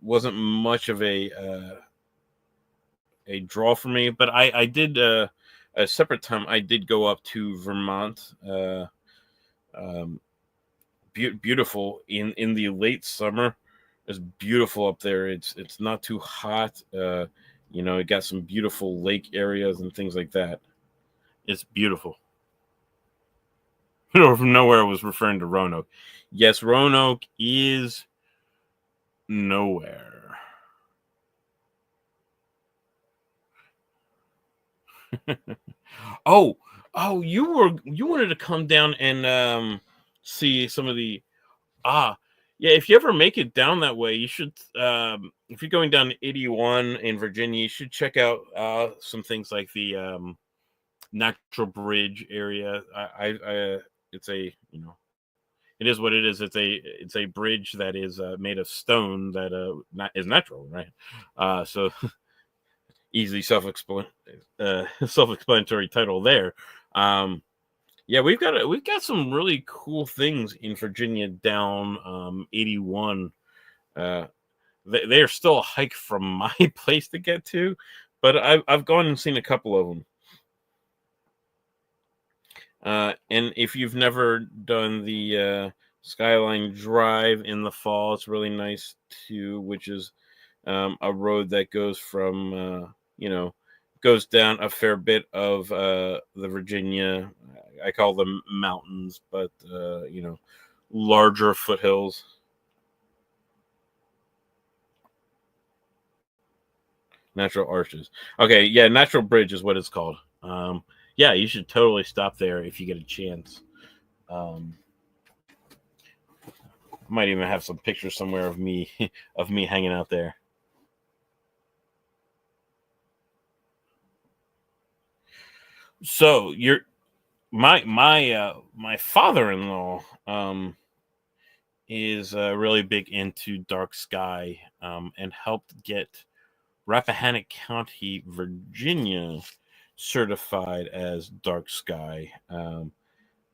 Wasn't much of a draw for me, but I did a separate time. I did go up to Vermont. Beautiful in the late summer. It's beautiful up there. It's not too hot. It got some beautiful lake areas and things like that. It's beautiful. From nowhere, I was referring to Roanoke. Yes, Roanoke is nowhere. oh, you wanted to come down and see some of the yeah. If you ever make it down that way, you should. If you're going down 81 in Virginia, you should check out some things like the Natural Bridge area. It's a, it is what it is. It's a bridge that is made of stone that is natural, right? So easily self-explanatory title there. Yeah, we've got some really cool things in Virginia down 81. They are still a hike from my place to get to, but I've gone and seen a couple of them. And if you've never done the Skyline Drive in the fall, it's really nice too, which is a road that goes from, goes down a fair bit of the Virginia, I call them mountains, but, larger foothills. Natural Arches. Okay, yeah, Natural Bridge is what it's called. Yeah, you should totally stop there if you get a chance. Um, I might even have some pictures somewhere of me of me hanging out there. So you're my father-in-law is really big into dark sky and helped get Rappahannock County, Virginia, certified as dark sky.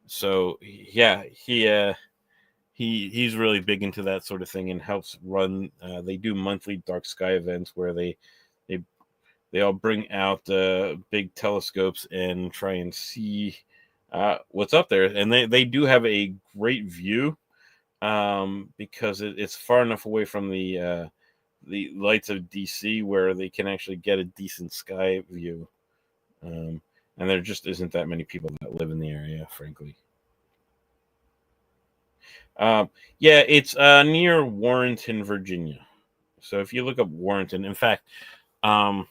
So yeah, he's really big into that sort of thing and helps run. They do monthly dark sky events where they they all bring out big telescopes and try and see what's up there. And they do have a great view because it's far enough away from the lights of DC where they can actually get a decent sky view. And there just isn't that many people that live in the area, frankly. Yeah, it's near Warrenton, Virginia. So if you look up Warrenton, in fact, um,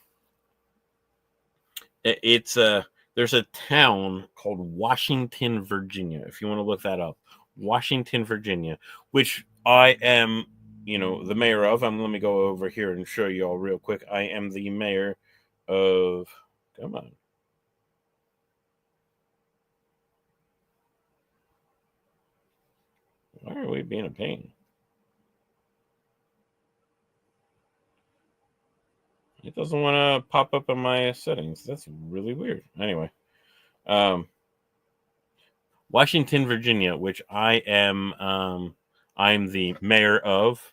it's there's a town called Washington, Virginia. If you want to look that up, Washington, Virginia, which I am, the mayor of. Let me go over here and show you all real quick. I am the mayor of. Come on. Why are we being a pain? It doesn't want to pop up in my settings. That's really weird. Anyway, um, Washington, Virginia, which I'm the mayor of.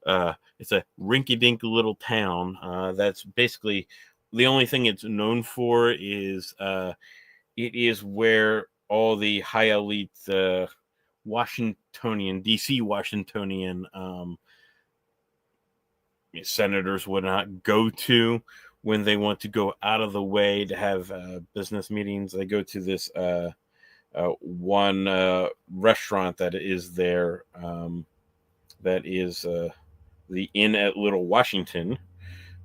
It's a rinky-dink little town. That's basically the only thing it's known for is it is where all the high elite Washingtonian, DC Washingtonian senators would not go to when they want to go out of the way to have business meetings. They go to this one restaurant that is there, that is the Inn at Little Washington,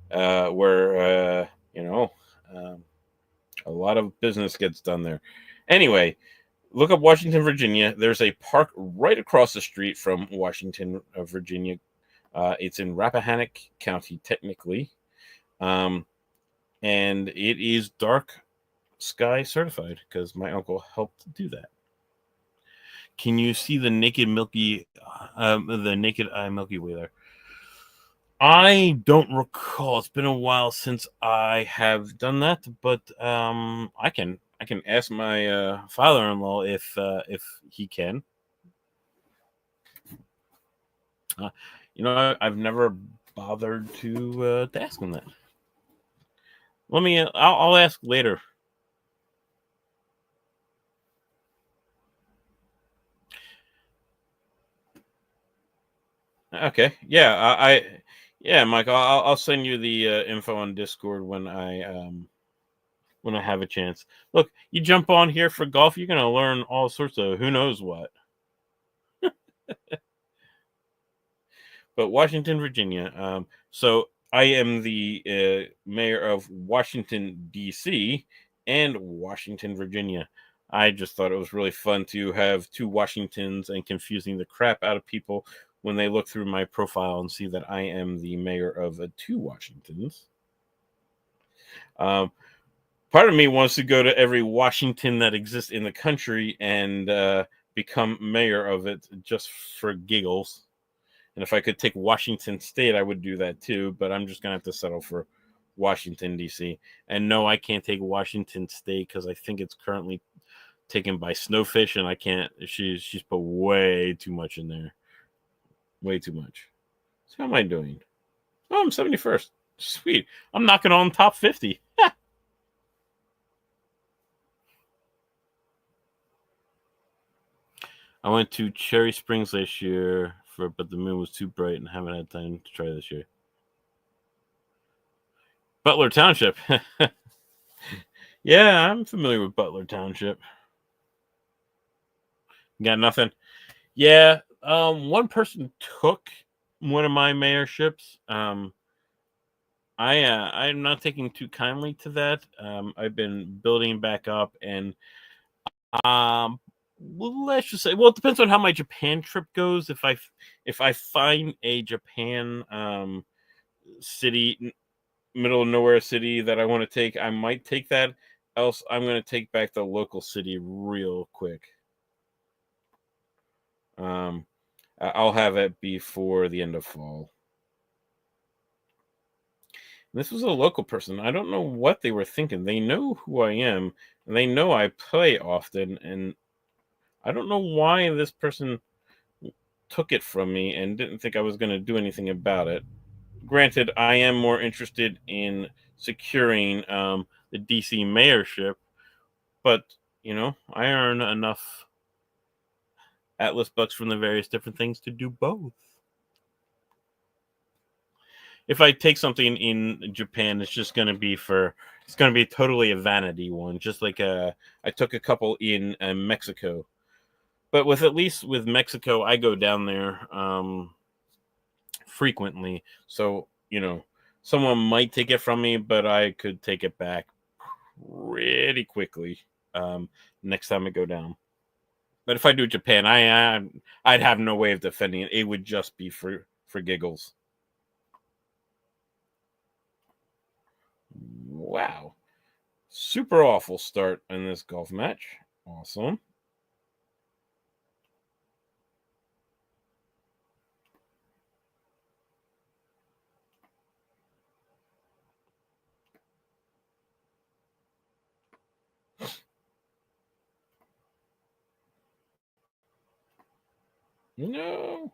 where a lot of business gets done there. Anyway, look up Washington, Virginia. There's a park right across the street from Washington, Virginia. It's in Rappahannock County, technically, and it is dark sky certified because my uncle helped do that. Can you see the naked eye Milky Way there? I don't recall. It's been a while since I have done that, but I can ask my father-in-law if he can. I've never bothered to ask him that. Let me. I'll ask later. Okay. Yeah. Yeah, Michael. I'll send you the info on Discord when I have a chance. Look, you jump on here for golf, you're gonna learn all sorts of who knows what. But Washington, Virginia. So I am the mayor of Washington, D.C. and Washington, Virginia. I just thought it was really fun to have two Washingtons and confusing the crap out of people when they look through my profile and see that I am the mayor of two Washingtons. Um, Part of me wants to go to every Washington that exists in the country and become mayor of it just for giggles. And if I could take Washington State, I would do that too. But I'm just gonna have to settle for Washington D.C. And no, I can't take Washington State because I think it's currently taken by Snowfish, and I can't. She's put way too much in there, way too much. So how am I doing? Oh, I'm 71st. Sweet. I'm knocking on top 50. I went to Cherry Springs last year, but the moon was too bright and haven't had time to try this year. Butler Township. Yeah, I'm familiar with Butler Township. Got nothing. Yeah, one person took one of my mayorships. I'm not taking too kindly to that. I've been building back up, and well, let's just say, well, it depends on how my Japan trip goes. If I find a Japan city, middle of nowhere city that I want to take, I might take that. Else, I'm going to take back the local city real quick. I'll have it before the end of fall. This was a local person. I don't know what they were thinking. They know who I am, and they know I play often, and I don't know why this person took it from me and didn't think I was going to do anything about it. Granted, I am more interested in securing the DC mayorship, but I earn enough Atlas bucks from the various different things to do both. If I take something in Japan, it's just going to be totally a vanity one. Just like I took a couple in Mexico, but at least with Mexico, I go down there frequently. So someone might take it from me, but I could take it back pretty quickly next time I go down. But if I do Japan, I'd have no way of defending it. It would just be for giggles. Wow. Super awful start in this golf match. Awesome. No.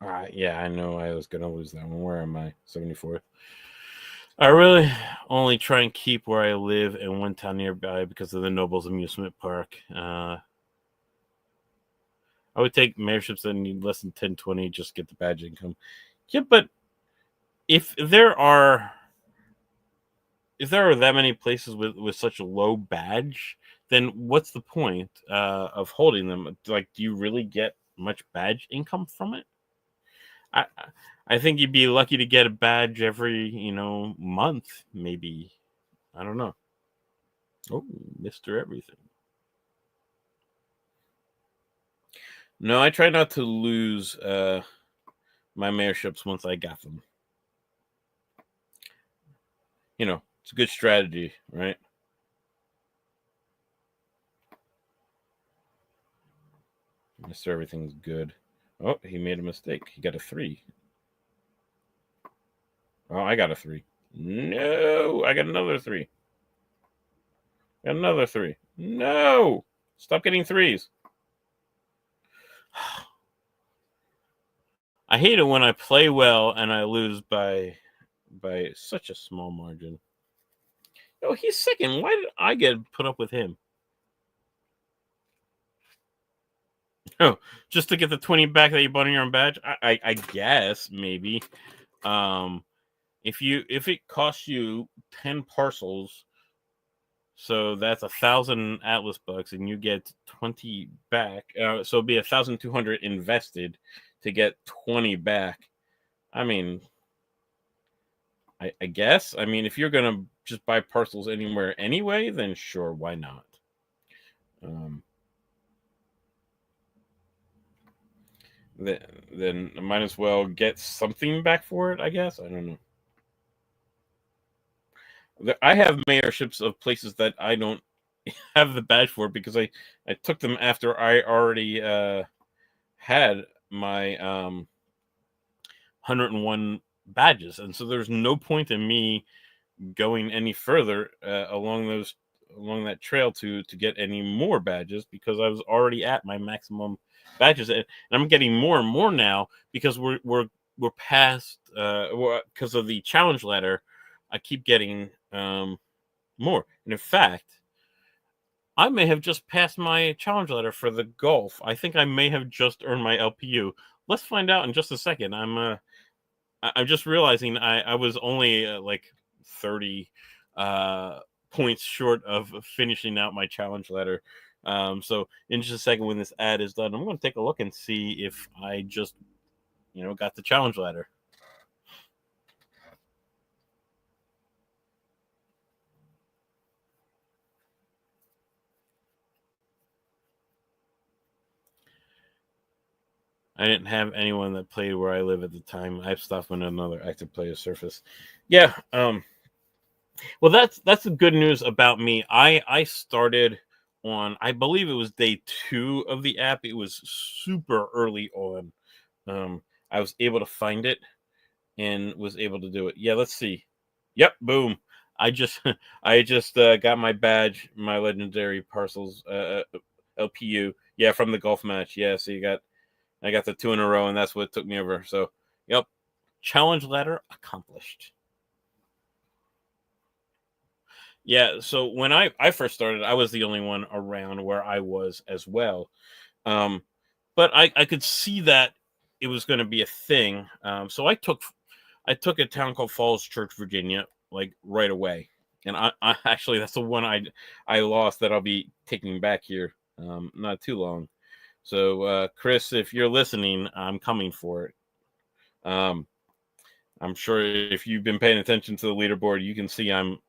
All right. Yeah, I know I was going to lose that one. Where am I? 74th. I really only try and keep where I live in one town nearby because of the Nobles Amusement Park. I would take mayorships that need less than 10, 20, just get the badge income. Yeah, but if there are that many places with such a low badge, then what's the point of holding them? Like, do you really get much badge income from it? I think you'd be lucky to get a badge every month, maybe. I don't know. Oh, Mr. Everything. No, I try not to lose my mayorships once I got them. It's a good strategy, right? Mr. Everything's good. Oh, he made a mistake. He got a 3. Oh, I got a 3. No, I got another 3. Got another 3. No, stop getting 3s. I hate it when I play well and I lose by such a small margin. Oh, he's second. Why did I get put up with him? Oh, just to get the 20 back that you bought in your own badge? I guess maybe. If it costs you 10 parcels, so that's 1,000 Atlas bucks, and you get 20 back. So it'll be 1,200 invested to get 20 back. I mean, I guess. I mean, if you're gonna just buy parcels anywhere anyway, then sure, why not? then I might as well get something back for it, I guess. I don't know. I have mayorships of places that I don't have the badge for because I took them after I already had my 101 badges, and so there's no point in me going any further along that trail to get any more badges because I was already at my maximum badges, and I'm getting more and more now because we're past because of the challenge ladder. I keep getting more, and in fact, I may have just passed my challenge ladder for the golf. I think I may have just earned my LPU. Let's find out in just a second. I'm just realizing I was only like 30 points short of finishing out my challenge ladder. So in just a second, when this ad is done, I'm going to take a look and see if I just, got the challenge ladder. I didn't have anyone that played where I live at the time. I've stopped when another active player surfaced. Yeah. Well, that's the good news about me. I started on, I believe it was day 2 of the app. It was super early on. I was able to find it and was able to do it. Yeah, let's see. Yep, boom. I just I just got my badge, my legendary parcels LPU. Yeah, from the golf match. Yeah, so I got the 2 in a row, and that's what took me over. So, yep, challenge ladder accomplished. Yeah, so when I first started, I was the only one around where I was as well. Um, but I could see that it was going to be a thing. So I took a town called Falls Church, Virginia, like right away. And I actually that's the one I lost that I'll be taking back here not too long. So Chris, if you're listening, I'm coming for it. Um, I'm sure if you've been paying attention to the leaderboard, you can see I'm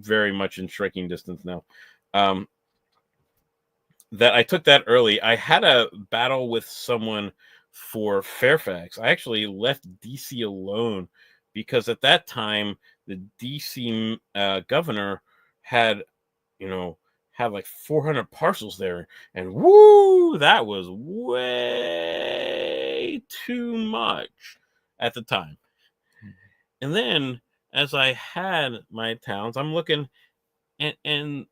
very much in striking distance now. Um, that I took that early. I had a battle with someone for Fairfax. I actually left DC alone because at that time the DC governor had, you know, had like 400 parcels there, and woo, that was way too much at the time. And then as I had my towns, I'm looking, and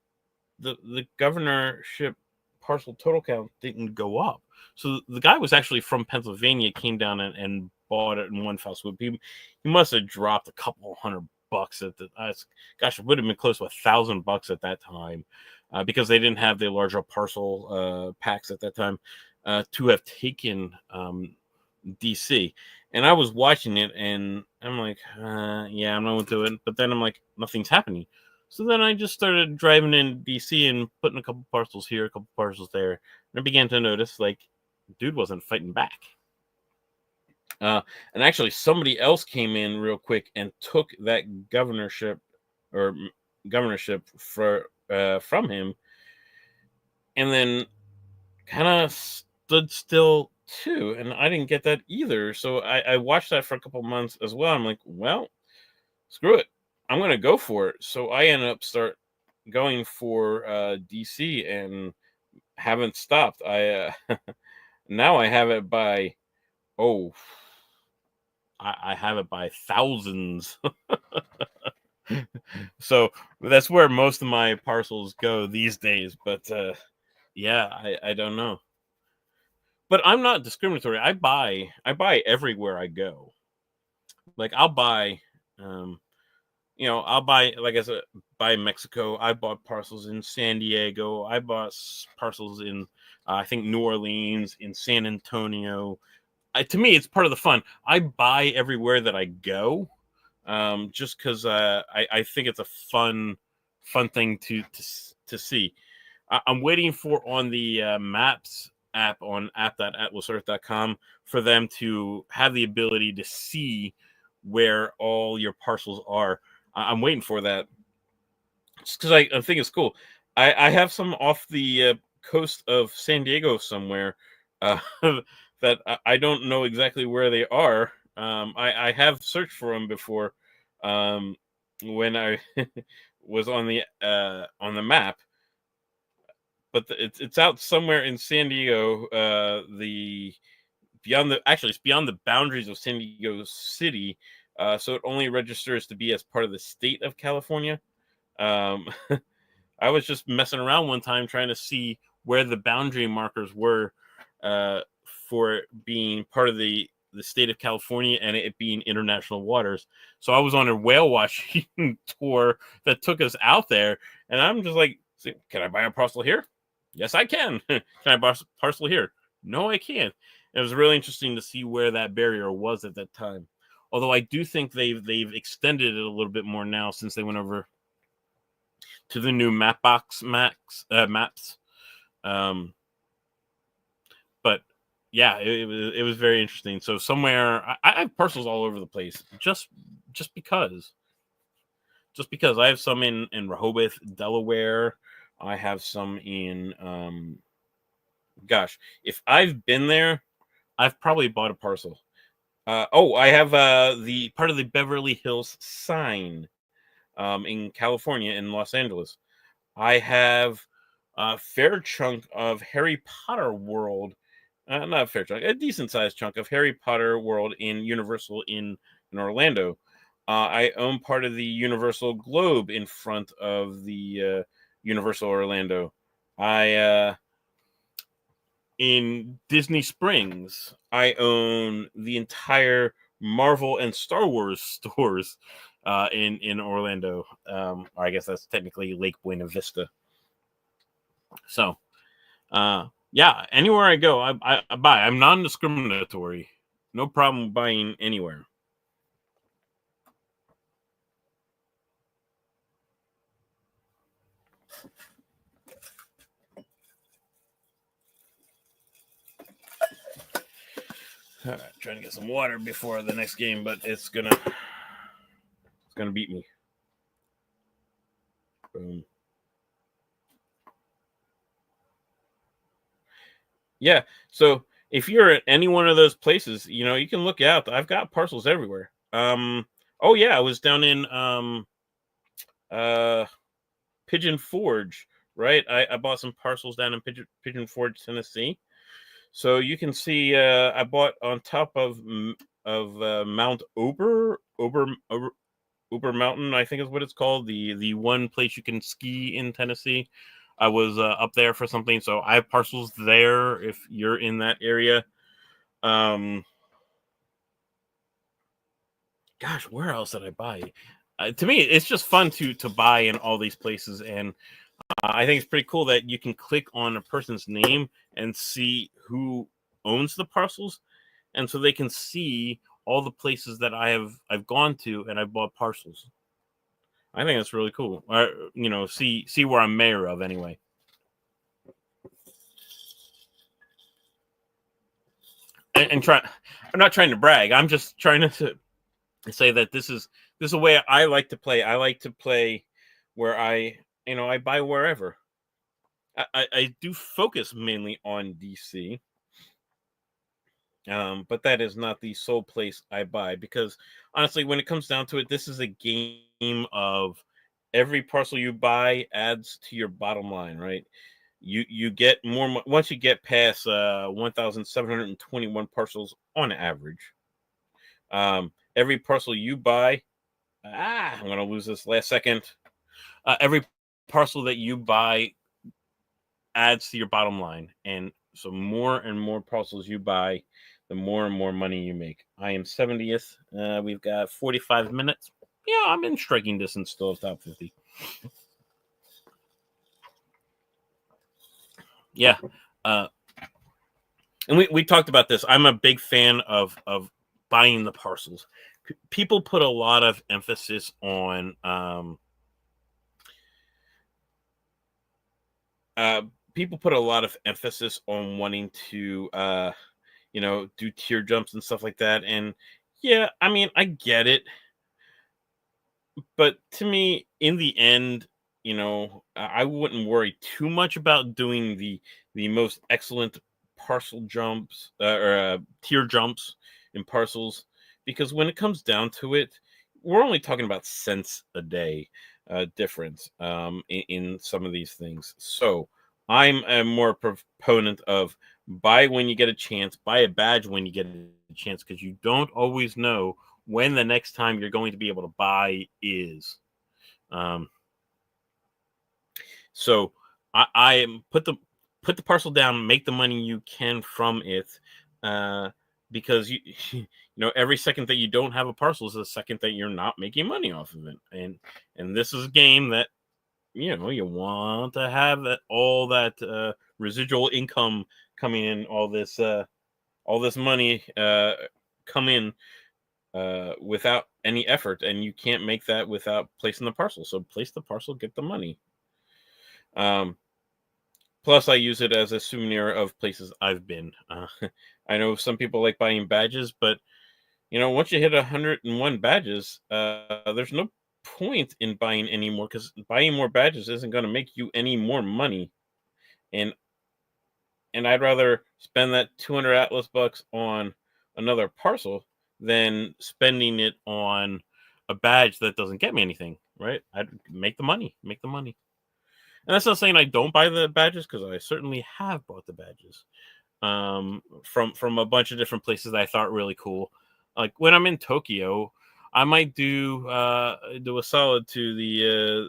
the governorship parcel total count didn't go up. So the guy was actually from Pennsylvania, came down and bought it in one fell swoop. He must have dropped a couple $100 at the gosh, it would have been close to $1,000 at that time, because they didn't have the larger parcel packs at that time to have taken DC. And I was watching it, and I'm like, yeah, I'm not going to do it. But then I'm like, nothing's happening. So then I just started driving in DC and putting a couple parcels here, a couple parcels there. And I began to notice, like, dude wasn't fighting back. And actually, somebody else came in real quick and took that governorship from him, and then kind of stood still too. And I didn't get that either. So I watched that for a couple months as well. I'm like, well, screw it, I'm gonna go for it. So I ended up going for DC and haven't stopped. I now I have it by I have it by thousands. So that's where most of my parcels go these days. But yeah, I don't know. But I'm not discriminatory. I buy everywhere I go. Like I'll buy I'll buy, like I said, buy Mexico. I bought parcels in San Diego. I bought parcels in, I think, New Orleans, in San Antonio. To me, it's part of the fun. I buy everywhere that I go, just because I think it's a fun thing to see. I'm waiting for on the Maps app on app.atlasearth.com for them to have the ability to see where all your parcels are. I'm waiting for that just because I think it's cool. I have some off the coast of San Diego somewhere that that I don't know exactly where they are. I have searched for them before, um, when I was on the map, but it's out somewhere in San Diego. The beyond the actually it's beyond the boundaries of San Diego City, so it only registers to be as part of the state of California. Um, I was just messing around one time trying to see where the boundary markers were, uh, for being part of the state of California and it being international waters. So I was on a whale watching tour that took us out there, and I'm just like, can I buy a parcel here? Yes, I can. Can I buy a parcel here? No, I can't. It was really interesting to see where that barrier was at that time. Although I do think they've extended it a little bit more now since they went over to the new maps. Um, but yeah, it was very interesting. So somewhere I have parcels all over the place, just because I have some in Rehoboth, Delaware. I have some in gosh, if I've been there, I've probably bought a parcel. I have the part of the Beverly Hills sign, in California, in Los Angeles. I have a fair chunk of Harry Potter World, not a fair chunk, a decent sized chunk of Harry Potter World in Universal in Orlando. I own part of the Universal Globe in front of the Universal Orlando. I in Disney Springs, I own the entire Marvel and Star Wars stores in Orlando. I guess that's technically Lake Buena Vista. So, yeah, anywhere I go, I buy. I'm non-discriminatory. No problem buying anywhere. All right, trying to get some water before the next game, but it's gonna beat me. Boom. Yeah. So if you're at any one of those places, you can look out. I've got parcels everywhere. Oh yeah, I was down in uh Pigeon Forge, right? I bought some parcels down in Pigeon Forge, Tennessee. So you can see, I bought on top of Mount Ober Mountain, I think is what it's called. The one place you can ski in Tennessee. I was up there for something, so I have parcels there. If you're in that area, um, gosh, where else did I buy? To me, it's just fun to buy in all these places, and I think it's pretty cool that you can click on a person's name and see who owns the parcels, and so they can see all the places that I've gone to and I've bought parcels. I think that's really cool. Or, see where I'm mayor of anyway. And try. I'm not trying to brag. I'm just trying to say that this is a way I like to play. I like to play where I buy wherever. I do focus mainly on DC, but that is not the sole place I buy, because honestly, when it comes down to it, this is a game of every parcel you buy adds to your bottom line, right? You get more once you get past 1,721 parcels on average. Every parcel you buy, I'm gonna lose this last second. Every parcel that you buy adds to your bottom line, and so more and more parcels you buy, the more and more money you make. I am 70th. We've got 45 minutes. Yeah, I'm in striking distance still of top 50. Yeah. And we talked about this. I'm a big fan of buying the parcels. People put a lot of emphasis on uh, people put a lot of emphasis on wanting to do tier jumps and stuff like that. And yeah, I mean, I get it, but to me, in the end, I wouldn't worry too much about doing the most excellent parcel jumps or tier jumps in parcels, because when it comes down to it, we're only talking about cents a day difference in some of these things. So I'm a more proponent of buy when you get a chance, buy a badge when you get a chance, because you don't always know when the next time you're going to be able to buy is. So I am put the parcel down, make the money you can from it, because you know, every second that you don't have a parcel is a second that you're not making money off of it, and this is a game that, you know, you want to have that all that residual income coming in, all this money come in without any effort, and you can't make that without placing the parcel. So place the parcel, get the money. Plus, I use it as a souvenir of places I've been. I know some people like buying badges, but you know, once you hit 101 badges, there's no point in buying any more, because buying more badges isn't going to make you any more money. And I'd rather spend that 200 Atlas bucks on another parcel than spending it on a badge that doesn't get me anything. Right? I'd make the money. Make the money. And that's not saying I don't buy the badges, because I certainly have bought the badges from a bunch of different places that I thought really cool. Like when I'm in Tokyo, I might do a solid to the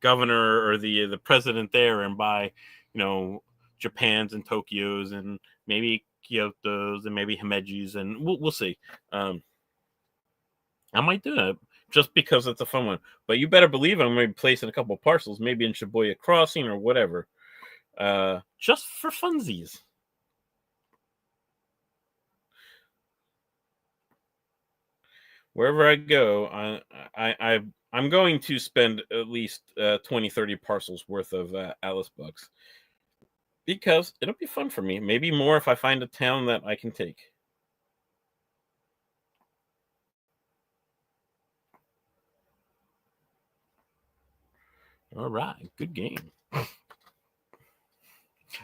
governor or the president there and buy, you know, Japan's and Tokyo's and maybe Kyoto's and maybe Himeji's, and we'll see. I might do that just because it's a fun one. But you better believe I'm going to be placing a couple parcels, maybe in Shibuya Crossing or whatever, just for funsies. Wherever I go, I'm going to spend at least 20, 30 parcels worth of Atlas bucks, because it'll be fun for me. Maybe more if I find a town that I can take. All right, good game.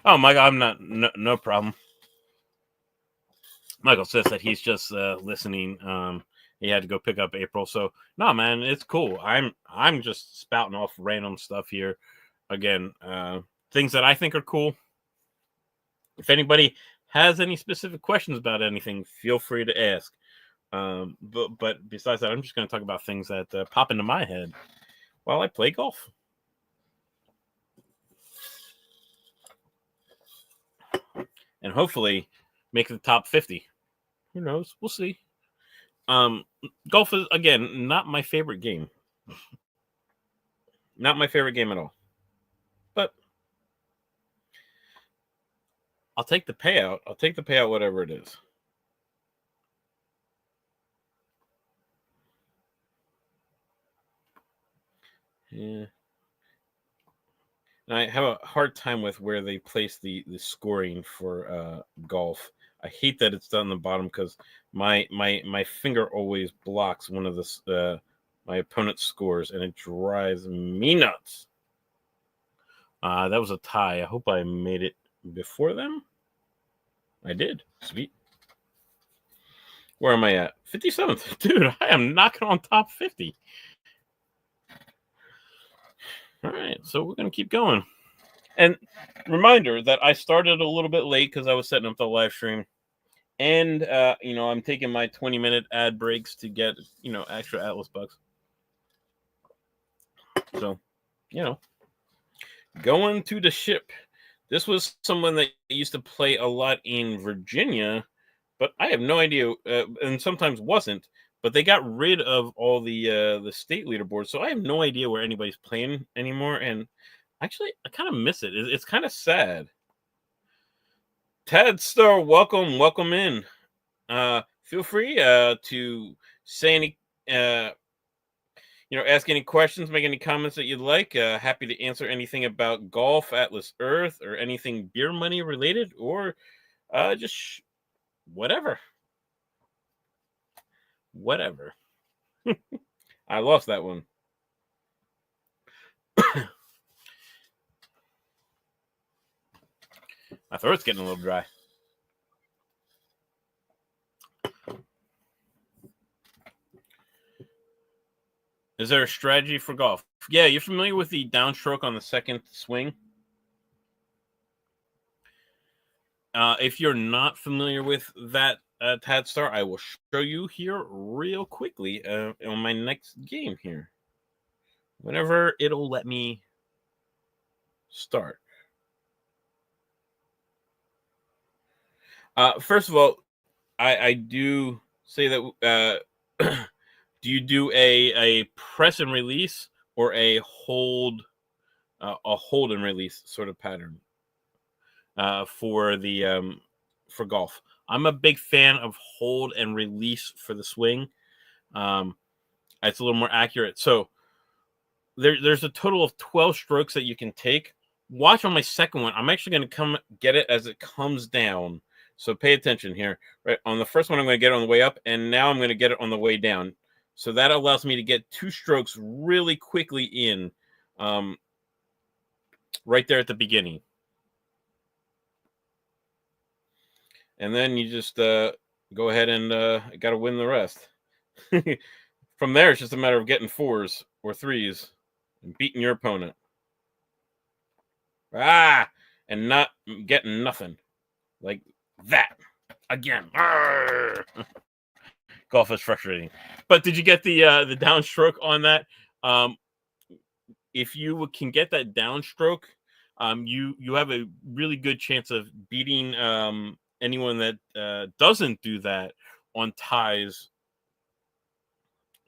Oh my God, I'm not no problem. Michael says that he's just listening. He had to go pick up April, so no, man, it's cool. I'm just spouting off random stuff here. Again, things that I think are cool. If anybody has any specific questions about anything, feel free to ask. But besides that, I'm just going to talk about things that pop into my head while I play golf. And hopefully make the top 50. Who knows? We'll see. Golf is, again, not my favorite game. Not my favorite game at all. But I'll take the payout. I'll take the payout, whatever it is. Yeah. And I have a hard time with where they place the scoring for golf. I hate that it's down on the bottom, because my finger always blocks one of the my opponent's scores, and it drives me nuts. That was a tie. I hope I made it before them. I did. Sweet. Where am I at? 57th. Dude, I am knocking on top 50. All right, so we're going to keep going. And reminder that I started a little bit late because I was setting up the live stream. And, you know, I'm taking my 20-minute ad breaks to get, you know, extra Atlas bucks. So, you know, going to the ship. This was someone that used to play a lot in Virginia, but I have no idea, and sometimes wasn't. But they got rid of all the state leaderboards, so I have no idea where anybody's playing anymore. And actually, I kind of miss it. It's kind of sad. Tad Star, welcome in. Feel free to say any, ask any questions, make any comments that you'd like. Happy to answer anything about golf, Atlas Earth, or anything beer money related, or just whatever. Whatever. I lost that one. My throat's getting a little dry. Is there a strategy for golf? Yeah, you're familiar with the downstroke on the second swing? If you're not familiar with that Tad Star, I will show you here real quickly on my next game here. Whenever it'll let me start. First of all, I do say that do you do a press and release or a hold and release sort of pattern for the for golf? I'm a big fan of hold and release for the swing. It's a little more accurate. So there's a total of 12 strokes that you can take. Watch on my second one. I'm actually going to come get it as it comes down. So pay attention here. Right on the first one, I'm going to get it on the way up, and now I'm going to get it on the way down. So that allows me to get 2 strokes really quickly in, right there at the beginning. And then you just go ahead and got to win the rest. From there, it's just a matter of getting 4s or 3s and beating your opponent. And not getting nothing like that again. Golf is frustrating. But did you get the downstroke on that? If you can get that downstroke, you have a really good chance of beating anyone that doesn't do that on ties.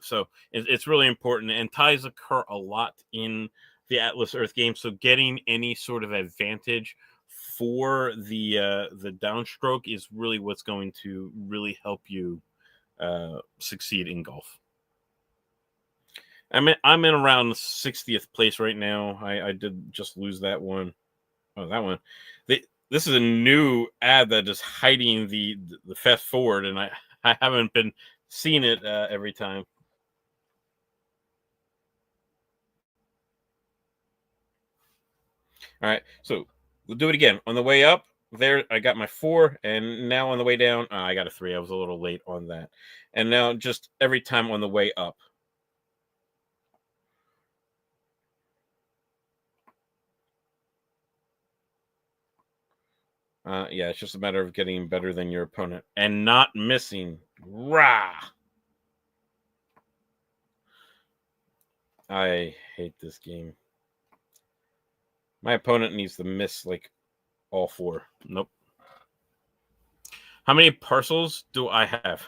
So it's really important, and ties occur a lot in the Atlas Earth game. So getting any sort of advantage for the downstroke is really what's going to really help you succeed in golf. I'm in around 60th place right now. I did just lose that one. Oh, that one. This is a new ad that is hiding the fast forward, and I haven't been seeing it every time. All right, so we'll do it again. On the way up, there I got my 4, and now on the way down, I got a 3. I was a little late on that. And now just every time on the way up. Yeah, it's just a matter of getting better than your opponent and not missing. Rah! I hate this game. My opponent needs to miss like all 4. Nope. How many parcels do I have?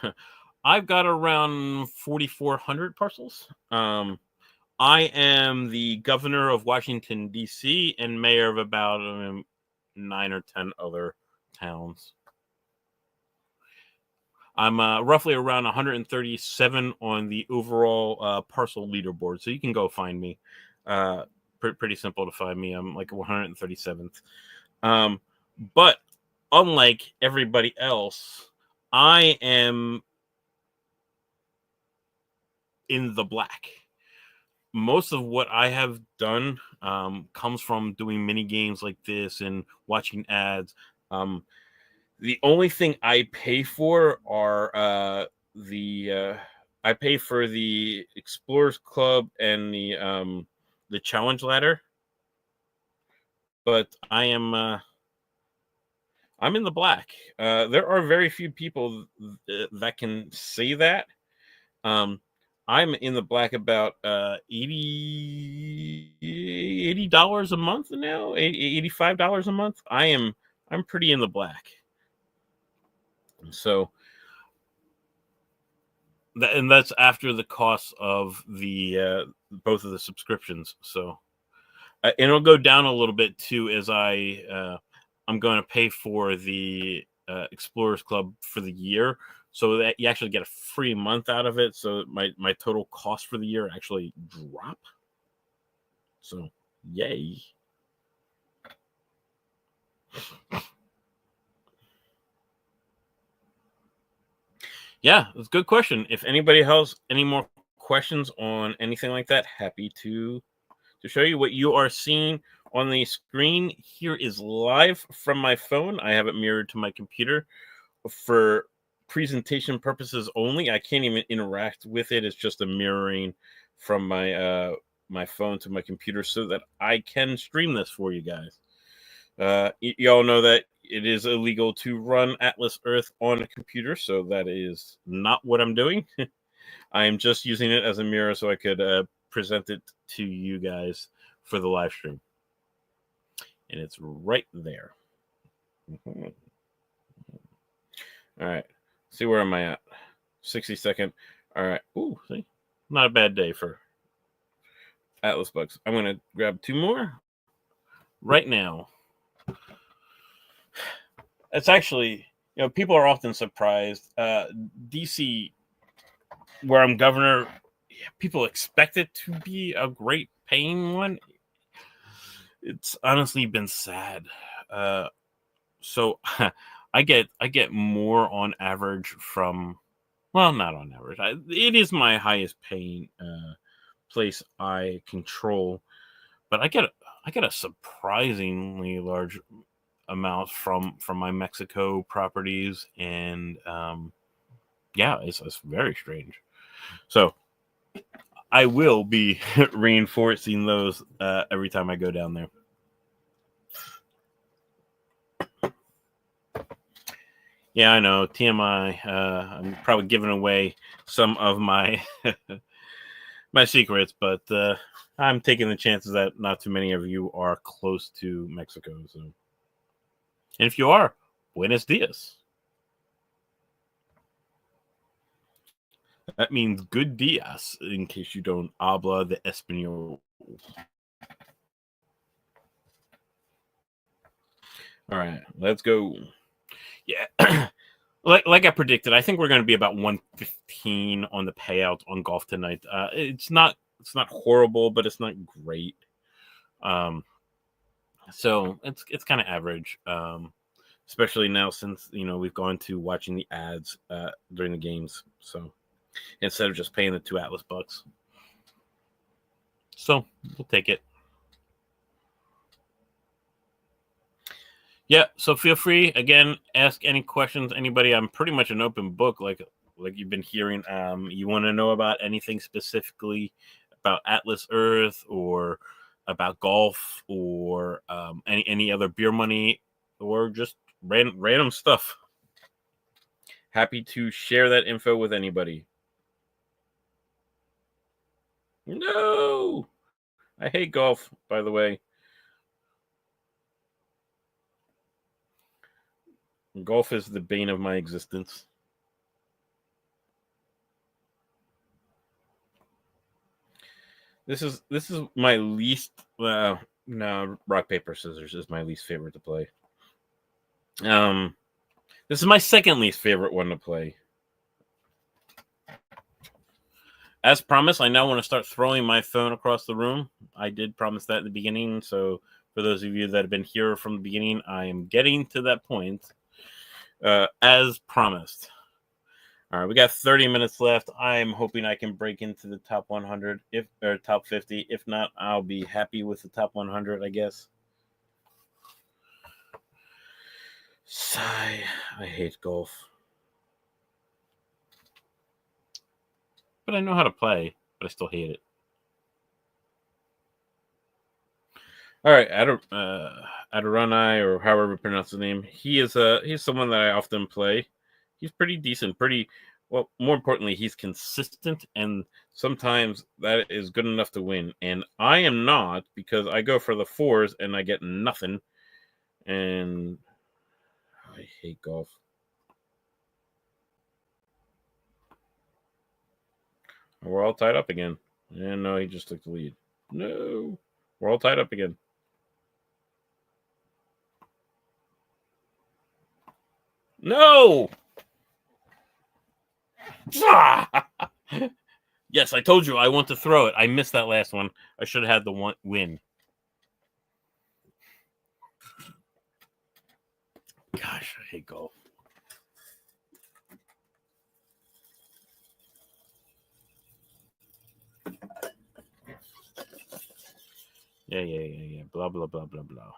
I've got around 4,400 parcels. I am the governor of Washington, D.C., and mayor of about 9 or 10 other towns. I'm roughly around 137 on the overall parcel leaderboard, so you can go find me. Pretty simple to find me. I'm like 137th. But unlike everybody else, I am in the black. Most of what I have done comes from doing mini games like this and watching ads. The only thing I pay for are I pay for the Explorers Club and the Challenge Ladder. But I'm in the black. There are very few people that can say that. I'm in the black about $80 a month now, $85 a month. I'm pretty in the black. So that's after the cost of the both of the subscriptions. So and it'll go down a little bit too as I'm going to pay for the Explorers Club for the year, so that you actually get a free month out of it. So my total cost for the year actually drop. So yay. Yeah, it's a good question. If anybody has any more questions on anything like that, happy to show you what you are seeing on the screen here is live from my phone. I have it mirrored to my computer for presentation purposes only. I can't even interact with it. It's just a mirroring from my my phone to my computer so that I can stream this for you guys. Y'all know that it is illegal to run Atlas Earth on a computer, so that is not what I'm doing. I am just using it as a mirror so I could present it to you guys for the live stream. And it's right there. Mm-hmm. All right. See, where am I at? 60-second. All right. Ooh, see? Not a bad day for Atlas bugs. I'm going to grab 2 more right now. It's actually, people are often surprised. DC, where I'm governor, people expect it to be a great paying one. It's honestly been sad. So I get more on average from, well, not on average. It is my highest paying place I control, but I get a surprisingly large amount from my Mexico properties, and yeah, it's very strange. So I will be reinforcing those every time I go down there. Yeah, I know, TMI. I'm probably giving away some of my my secrets, but I'm taking the chances that not too many of you are close to Mexico. So, and if you are, buenos dias. That means good dias, in case you don't habla the Espanol. All right, let's go. Yeah, like I predicted, I think we're going to be about 115 on the payout on golf tonight. It's not horrible, but it's not great. So it's kind of average. Especially now since we've gone to watching the ads during the games. So instead of just paying the 2 Atlas bucks, so we'll take it. Yeah, so feel free, again, ask any questions, anybody. I'm pretty much an open book, like you've been hearing. You want to know about anything specifically about Atlas Earth, or about golf, or any other beer money, or just random stuff. Happy to share that info with anybody. No! I hate golf, by the way. Golf is the bane of my existence. This is my least. No, rock paper scissors is my least favorite to play. This is my second least favorite one to play. As promised, I now want to start throwing my phone across the room. I did promise that at the beginning, so for those of you that have been here from the beginning, I am getting to that point. As promised. All right, we got 30 minutes left. I'm hoping I can break into the top 100, or top 50. If not, I'll be happy with the top 100, I guess. Sigh. I hate golf. But I know how to play, but I still hate it. All right, Adorani, or however you pronounce his name. He's someone that I often play. He's pretty decent, well, more importantly, he's consistent, and sometimes that is good enough to win. And I am not, because I go for the 4s and I get nothing. And I hate golf. We're all tied up again. And no, he just took the lead. No, we're all tied up again. No! Yes, I told you I want to throw it. I missed that last one. I should have had the one win. Gosh, I hate golf. Yeah. Blah, blah, blah, blah, blah.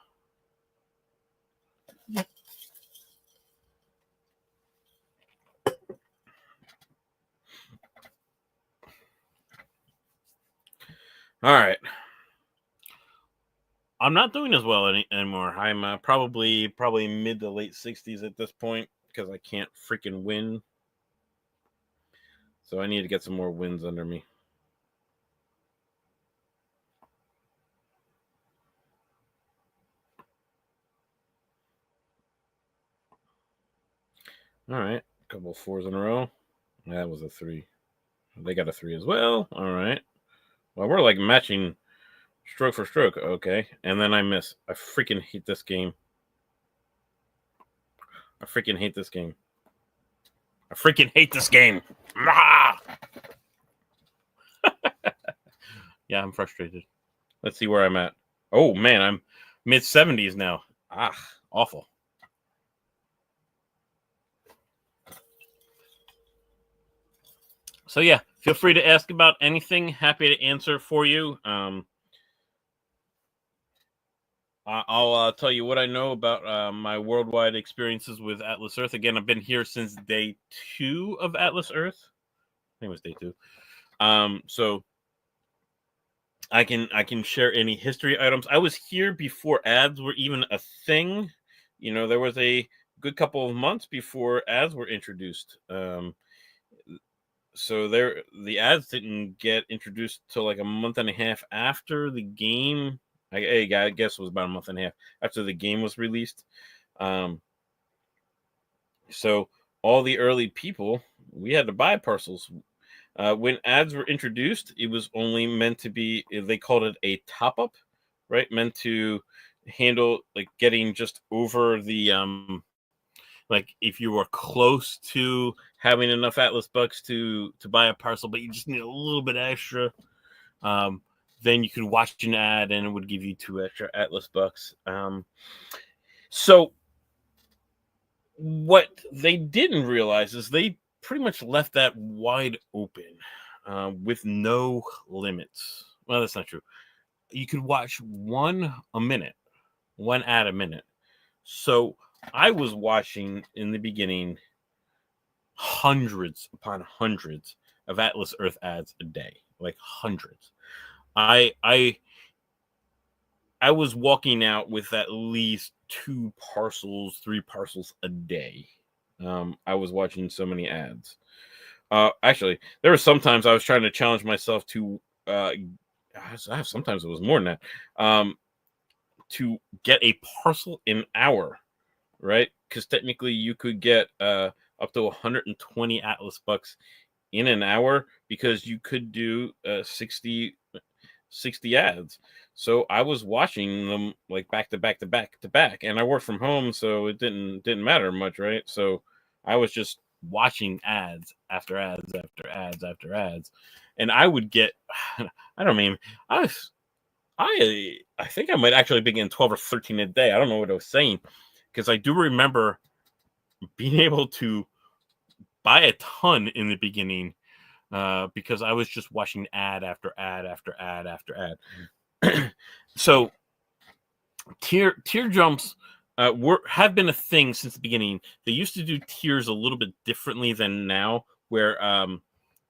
All right. I'm not doing as well anymore. I'm probably mid to late 60s at this point because I can't freaking win. So I need to get some more wins under me. All right. A couple of 4s in a row. That was a 3. They got a 3 as well. All right. Well, we're like matching stroke for stroke. Okay. And then I miss. I freaking hate this game. I freaking hate this game. Ah! Yeah, I'm frustrated. Let's see where I'm at. Oh, man. I'm mid 70s now. Awful. So yeah, feel free to ask about anything. Happy to answer for you. I'll tell you what I know about my worldwide experiences with Atlas Earth. Again, I've been here since day 2 of Atlas Earth. I think it was day 2. So I can share any history items. I was here before ads were even a thing. You know, there was a good couple of months before ads were introduced. So the ads didn't get introduced till like a month and a half after the game. I guess it was about a month and a half after the game was released. So all the early people, we had to buy parcels. When ads were introduced, it was only meant to be, they called it a top-up, right? Meant to handle like getting just over the like if you were close to having enough Atlas bucks to buy a parcel, but you just need a little bit extra, then you could watch an ad and it would give you 2 extra Atlas bucks. So what they didn't realize is they pretty much left that wide open with no limits. Well, that's not true. You could watch one ad a minute. So I was watching in the beginning hundreds upon hundreds of Atlas Earth ads a day, like hundreds. I was walking out with at least 2 parcels, 3 parcels a day. I was watching so many ads. Actually, there were sometimes I was trying to challenge myself to. Sometimes it was more than that. To get a parcel an hour, right? Because technically you could get up to 120 Atlas bucks in an hour because you could do 60 ads. So I was watching them like back to back to back to back, and I worked from home, so it didn't matter much, right? So I was just watching ads after ads after ads after ads, and I would get I don't mean I think I might actually be getting 12 or 13 a day. I don't know what I was saying because I do remember being able to buy a ton in the beginning because I was just watching ad after ad after ad after ad. So tier jumps have been a thing since the beginning. They used to do tiers a little bit differently than now, where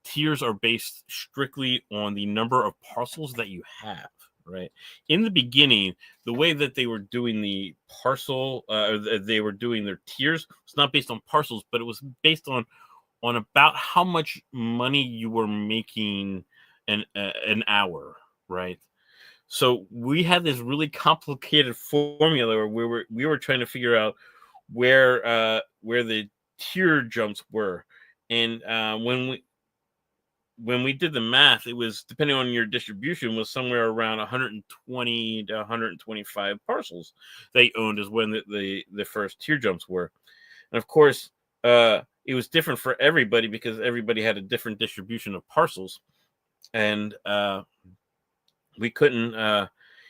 tiers are based strictly on the number of parcels that you have. Right. In the beginning, the way that they were doing the parcel, they were doing their tiers was not based on parcels, but it was based on about how much money you were making an hour, right? So we had this really complicated formula where we were trying to figure out where the tier jumps were, and when we did the math, it was depending on your distribution was somewhere around 120 to 125 parcels they owned is when the first tier jumps were. And of course, it was different for everybody because everybody had a different distribution of parcels. And we couldn't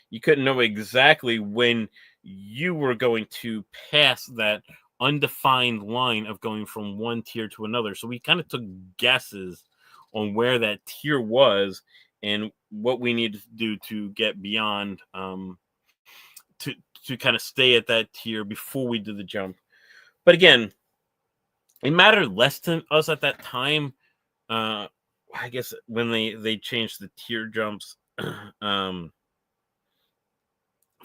you couldn't know exactly when you were going to pass that undefined line of going from one tier to another. So we kind of took guesses on where that tier was, and what we need to do to get beyond to kind of stay at that tier before we do the jump. But again, it mattered less to us at that time. I guess when they changed the tier jumps,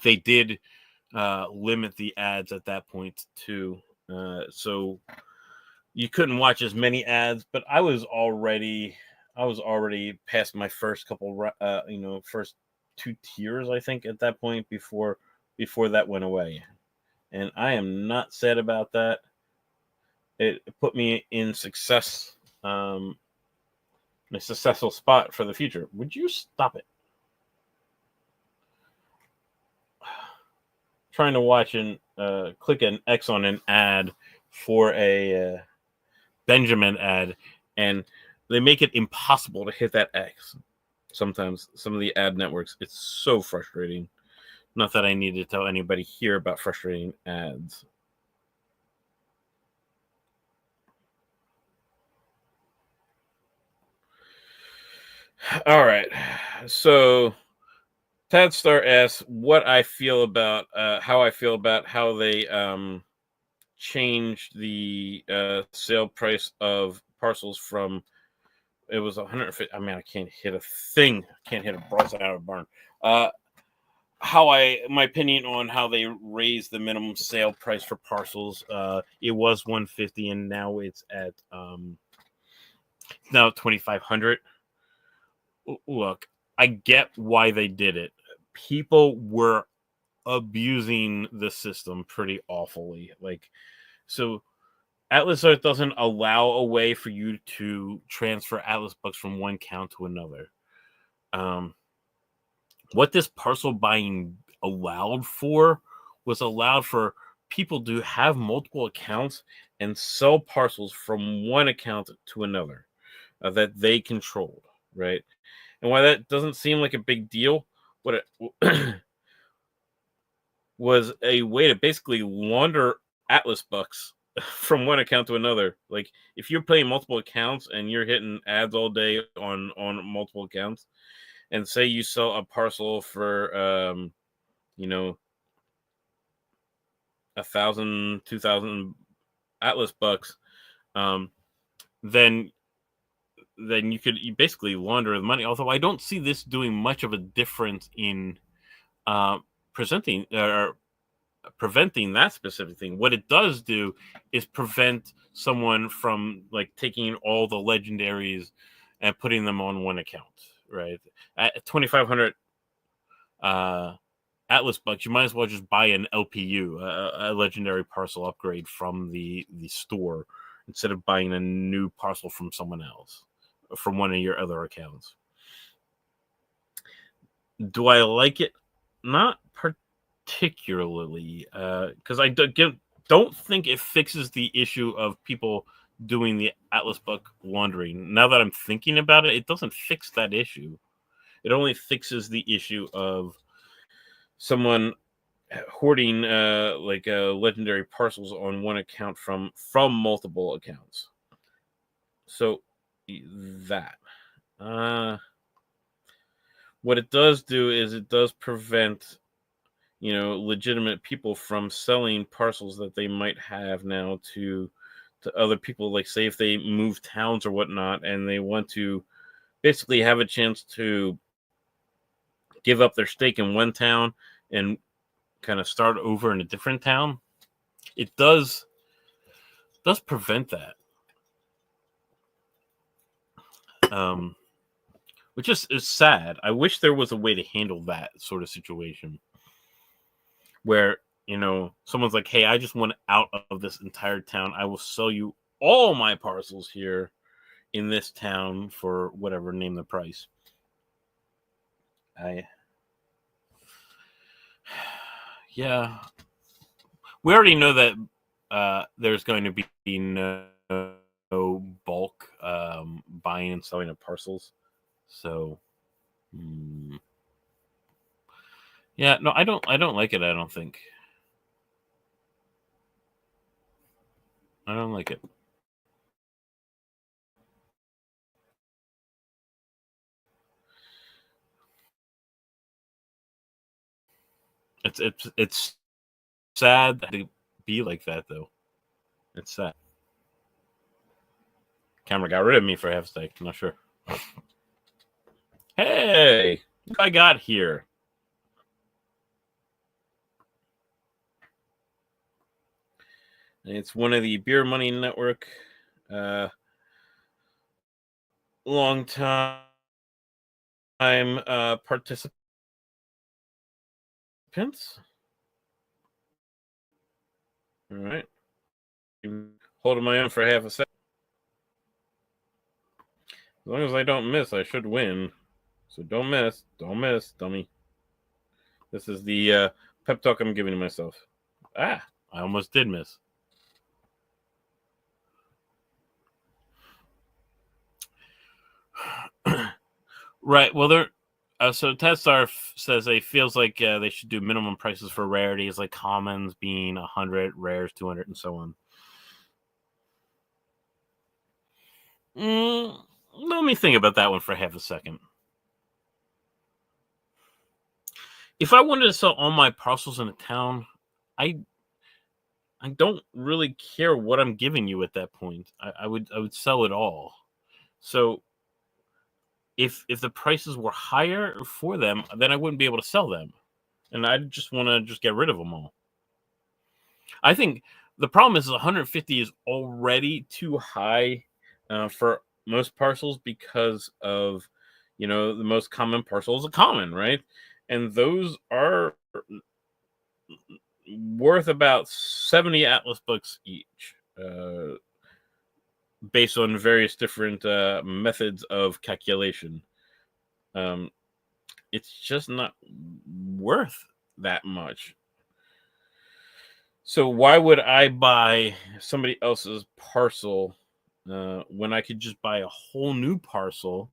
they did limit the ads at that point too. So you couldn't watch as many ads, but I was already past my first couple, first 2 tiers, I think, at that point before that went away, and I am not sad about that. It put me in success, in a successful spot for the future. Would you stop it? Trying to watch and click an X on an ad for a Benjamin ad, and they make it impossible to hit that X. Sometimes some of the ad networks, it's so frustrating. Not that I need to tell anybody here about frustrating ads. All right, so Tadstar asks what I feel about how I feel about how they changed the sale price of parcels from, it was 150. I mean, I can't hit a thing. I can't hit a broadside out of a barn. My opinion on how they raised the minimum sale price for parcels. It was 150, and now it's at now 2,500. Look, I get why they did it. People were abusing the system pretty awfully. So Atlas Earth doesn't allow a way for you to transfer Atlas bucks from one count to another. What this parcel buying allowed for people to have multiple accounts and sell parcels from one account to another that they controlled, right? And why that doesn't seem like a big deal, what it was a way to basically launder Atlas bucks from one account to another. Like, if you're playing multiple accounts and you're hitting ads all day on multiple accounts, and say you sell a parcel for 1,000, 2,000 Atlas bucks, then you basically launder the money. Although I don't see this doing much of a difference in presenting or preventing that specific thing. What it does do is prevent someone from taking all the legendaries and putting them on one account, right? At 2,500 Atlas bucks, you might as well just buy an LPU, a legendary parcel upgrade from the store, instead of buying a new parcel from someone else, from one of your other accounts. Do I like it? Not particularly, because I don't think it fixes the issue of people doing the Atlas buck laundering. Now that I'm thinking about it, it doesn't fix that issue. It only fixes the issue of someone hoarding legendary parcels on one account from multiple accounts. So that what it does do is it does prevent legitimate people from selling parcels that they might have now to other people. Like, say if they move towns or whatnot and they want to basically have a chance to give up their stake in one town and kind of start over in a different town, it does prevent that. Which is sad. I wish there was a way to handle that sort of situation where, someone's like, hey, I just want out of this entire town. I will sell you all my parcels here in this town for whatever, name the price. Yeah. We already know that there's going to be no bulk buying and selling of parcels. So, yeah, no, I don't like it. I don't think. I don't like it. It's sad to be like that, though. It's sad. Camera got rid of me for half a sec. I'm not sure. Hey, look what I got here. It's one of the Beer Money Network long time participants. All right. Holding my own for half a second. As long as I don't miss, I should win. So don't miss. Don't miss, dummy. This is the pep talk I'm giving to myself. Ah, I almost did miss. Right. Well, they're so Tedstar says it feels like they should do minimum prices for rarities, like commons being 100, rares 200, and so on. Let me think about that one for half a second. If I wanted to sell all my parcels in a town, I don't really care what I'm giving you at that point. I would sell it all. So if the prices were higher for them, then I wouldn't be able to sell them, and I just want to just get rid of them all. I think the problem is 150 is already too high for most parcels because of the most common parcel is a common, right? And those are worth about 70 Atlas books each, based on various different methods of calculation. It's just not worth that much. So why would I buy somebody else's parcel when I could just buy a whole new parcel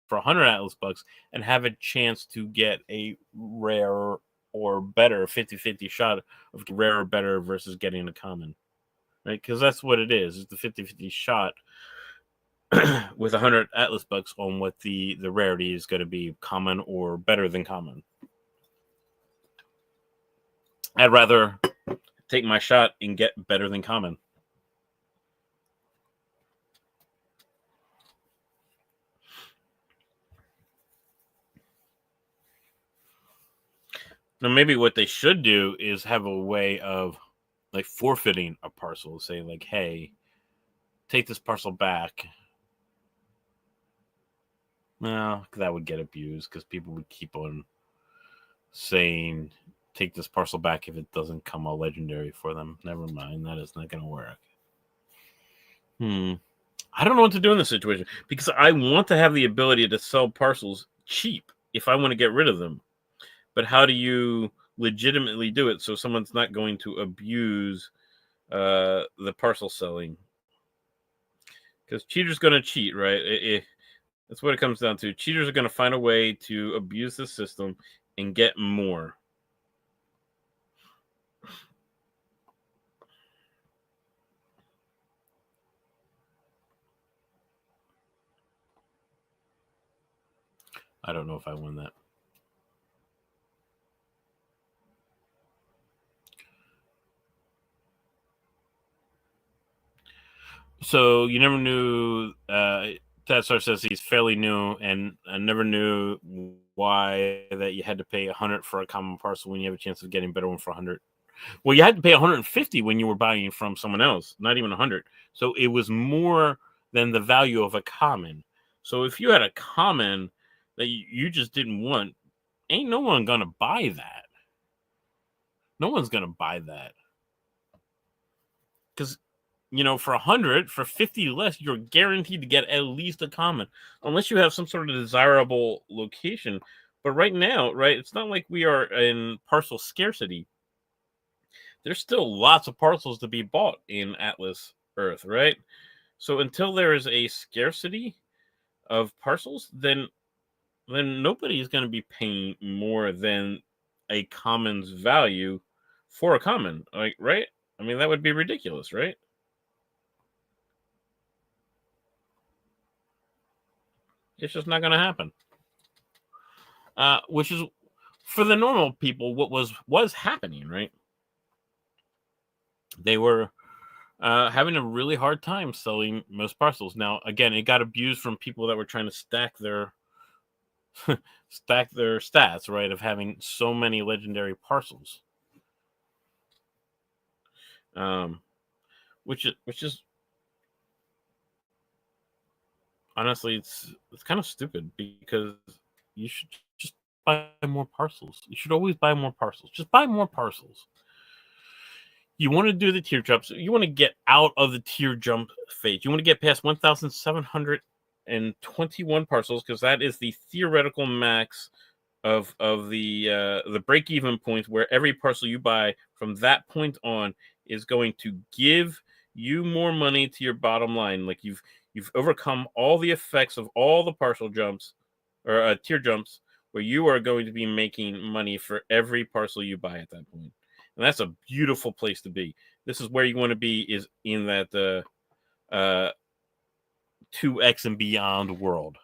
for 100 Atlas bucks and have a chance to get a rare or better 50-50 shot of rare or better versus getting a common, right? Because that's what it is. It's the 50-50 shot with 100 Atlas bucks on what the rarity is going to be, common or better than common. I'd rather take my shot and get better than common. Now, maybe what they should do is have a way of like forfeiting a parcel, say like, hey, take this parcel back. No, that would get abused because people would keep on saying, take this parcel back if it doesn't come a legendary for them. Never mind, that is not going to work. I don't know what to do in this situation because I want to have the ability to sell parcels cheap if I want to get rid of them. But how do you legitimately do it so someone's not going to abuse the parcel selling? Because cheaters going to cheat, right? That's what it comes down to. Cheaters are going to find a way to abuse the system and get more. I don't know if I win that. So you never knew. Tatsar says he's fairly new, and I never knew why that you had to pay 100 for a common parcel when you have a chance of getting a better one for 100. Well, you had to pay 150 when you were buying from someone else, not even 100. So it was more than the value of a common. So if you had a common that you just didn't want, ain't no one gonna buy that. No one's gonna buy that because for 100, for 50 less, you're guaranteed to get at least a common, unless you have some sort of desirable location. But right now, right, it's not like we are in parcel scarcity. There's still lots of parcels to be bought in Atlas Earth, right? So until there is a scarcity of parcels, then nobody is going to be paying more than a common's value for a common, like, right? I mean, that would be ridiculous, right? It's just not going to happen. Which is for the normal people, what was happening, right? They were having a really hard time selling most parcels. Now, again, it got abused from people that were trying to stack their stats, right, of having so many legendary parcels. Which is honestly, it's kind of stupid because you should just buy more parcels. You should always buy more parcels. Just buy more parcels. You want to do the tier jumps. You want to get out of the tier jump phase. You want to get past 1,721 parcels because that is the theoretical max of the break even point, where every parcel you buy from that point on is going to give you more money to your bottom line. Like you've overcome all the effects of all the partial jumps or tier jumps, where you are going to be making money for every parcel you buy at that point. And that's a beautiful place to be. This is where you want to be, is in that 2x and beyond world.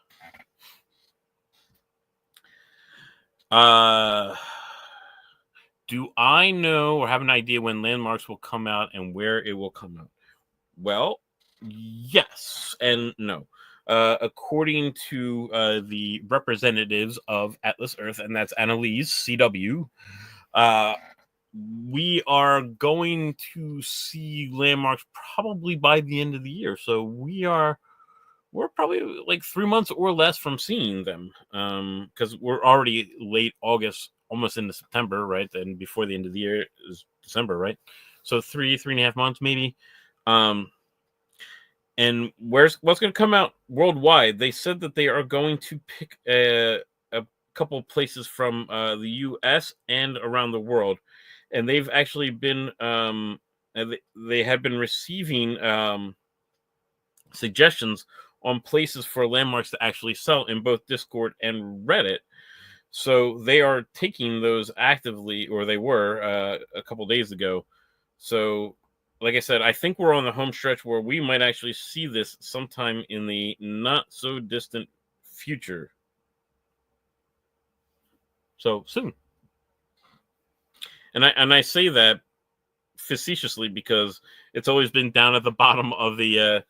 Do I know or have an idea when Landmarks will come out and where it will come out? Well, yes and no. According to the representatives of Atlas Earth, and that's Annalise, CW, we are going to see Landmarks probably by the end of the year. So we're probably like 3 months or less from seeing them, because we're already late August, almost into September, right? And before the end of the year is December, right? So 3.5 months maybe. And what's going to come out worldwide? They said that they are going to pick a couple places from the U.S. and around the world, and they've actually been they have been receiving suggestions on places for Landmarks to actually sell in both Discord and Reddit. So they are taking those actively, or they were a couple days ago. So, like I said, I think we're on the home stretch where we might actually see this sometime in the not so distant future. So soon. And I say that facetiously because it's always been down at the bottom of the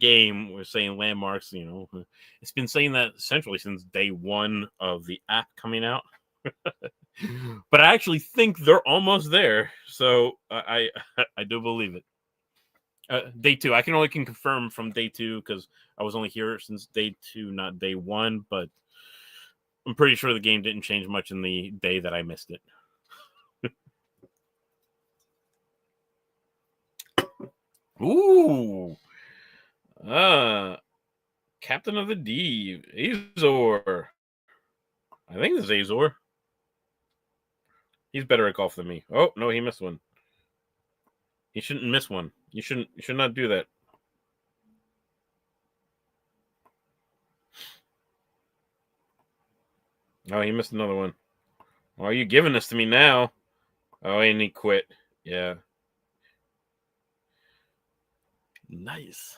game. We're saying Landmarks, it's been saying that essentially since day one of the app coming out. But I actually think they're almost there, so I do believe it. Day two, I can only confirm from day two because I was only here since day two, not day one. But I'm pretty sure the game didn't change much in the day that I missed it. Ooh, Captain of the D, Azor. I think this is Azor. He's better at golf than me. Oh no, he missed one. He shouldn't miss one. You should not do that. Oh, he missed another one. Why are you giving this to me now? Oh, and he quit. Yeah. Nice.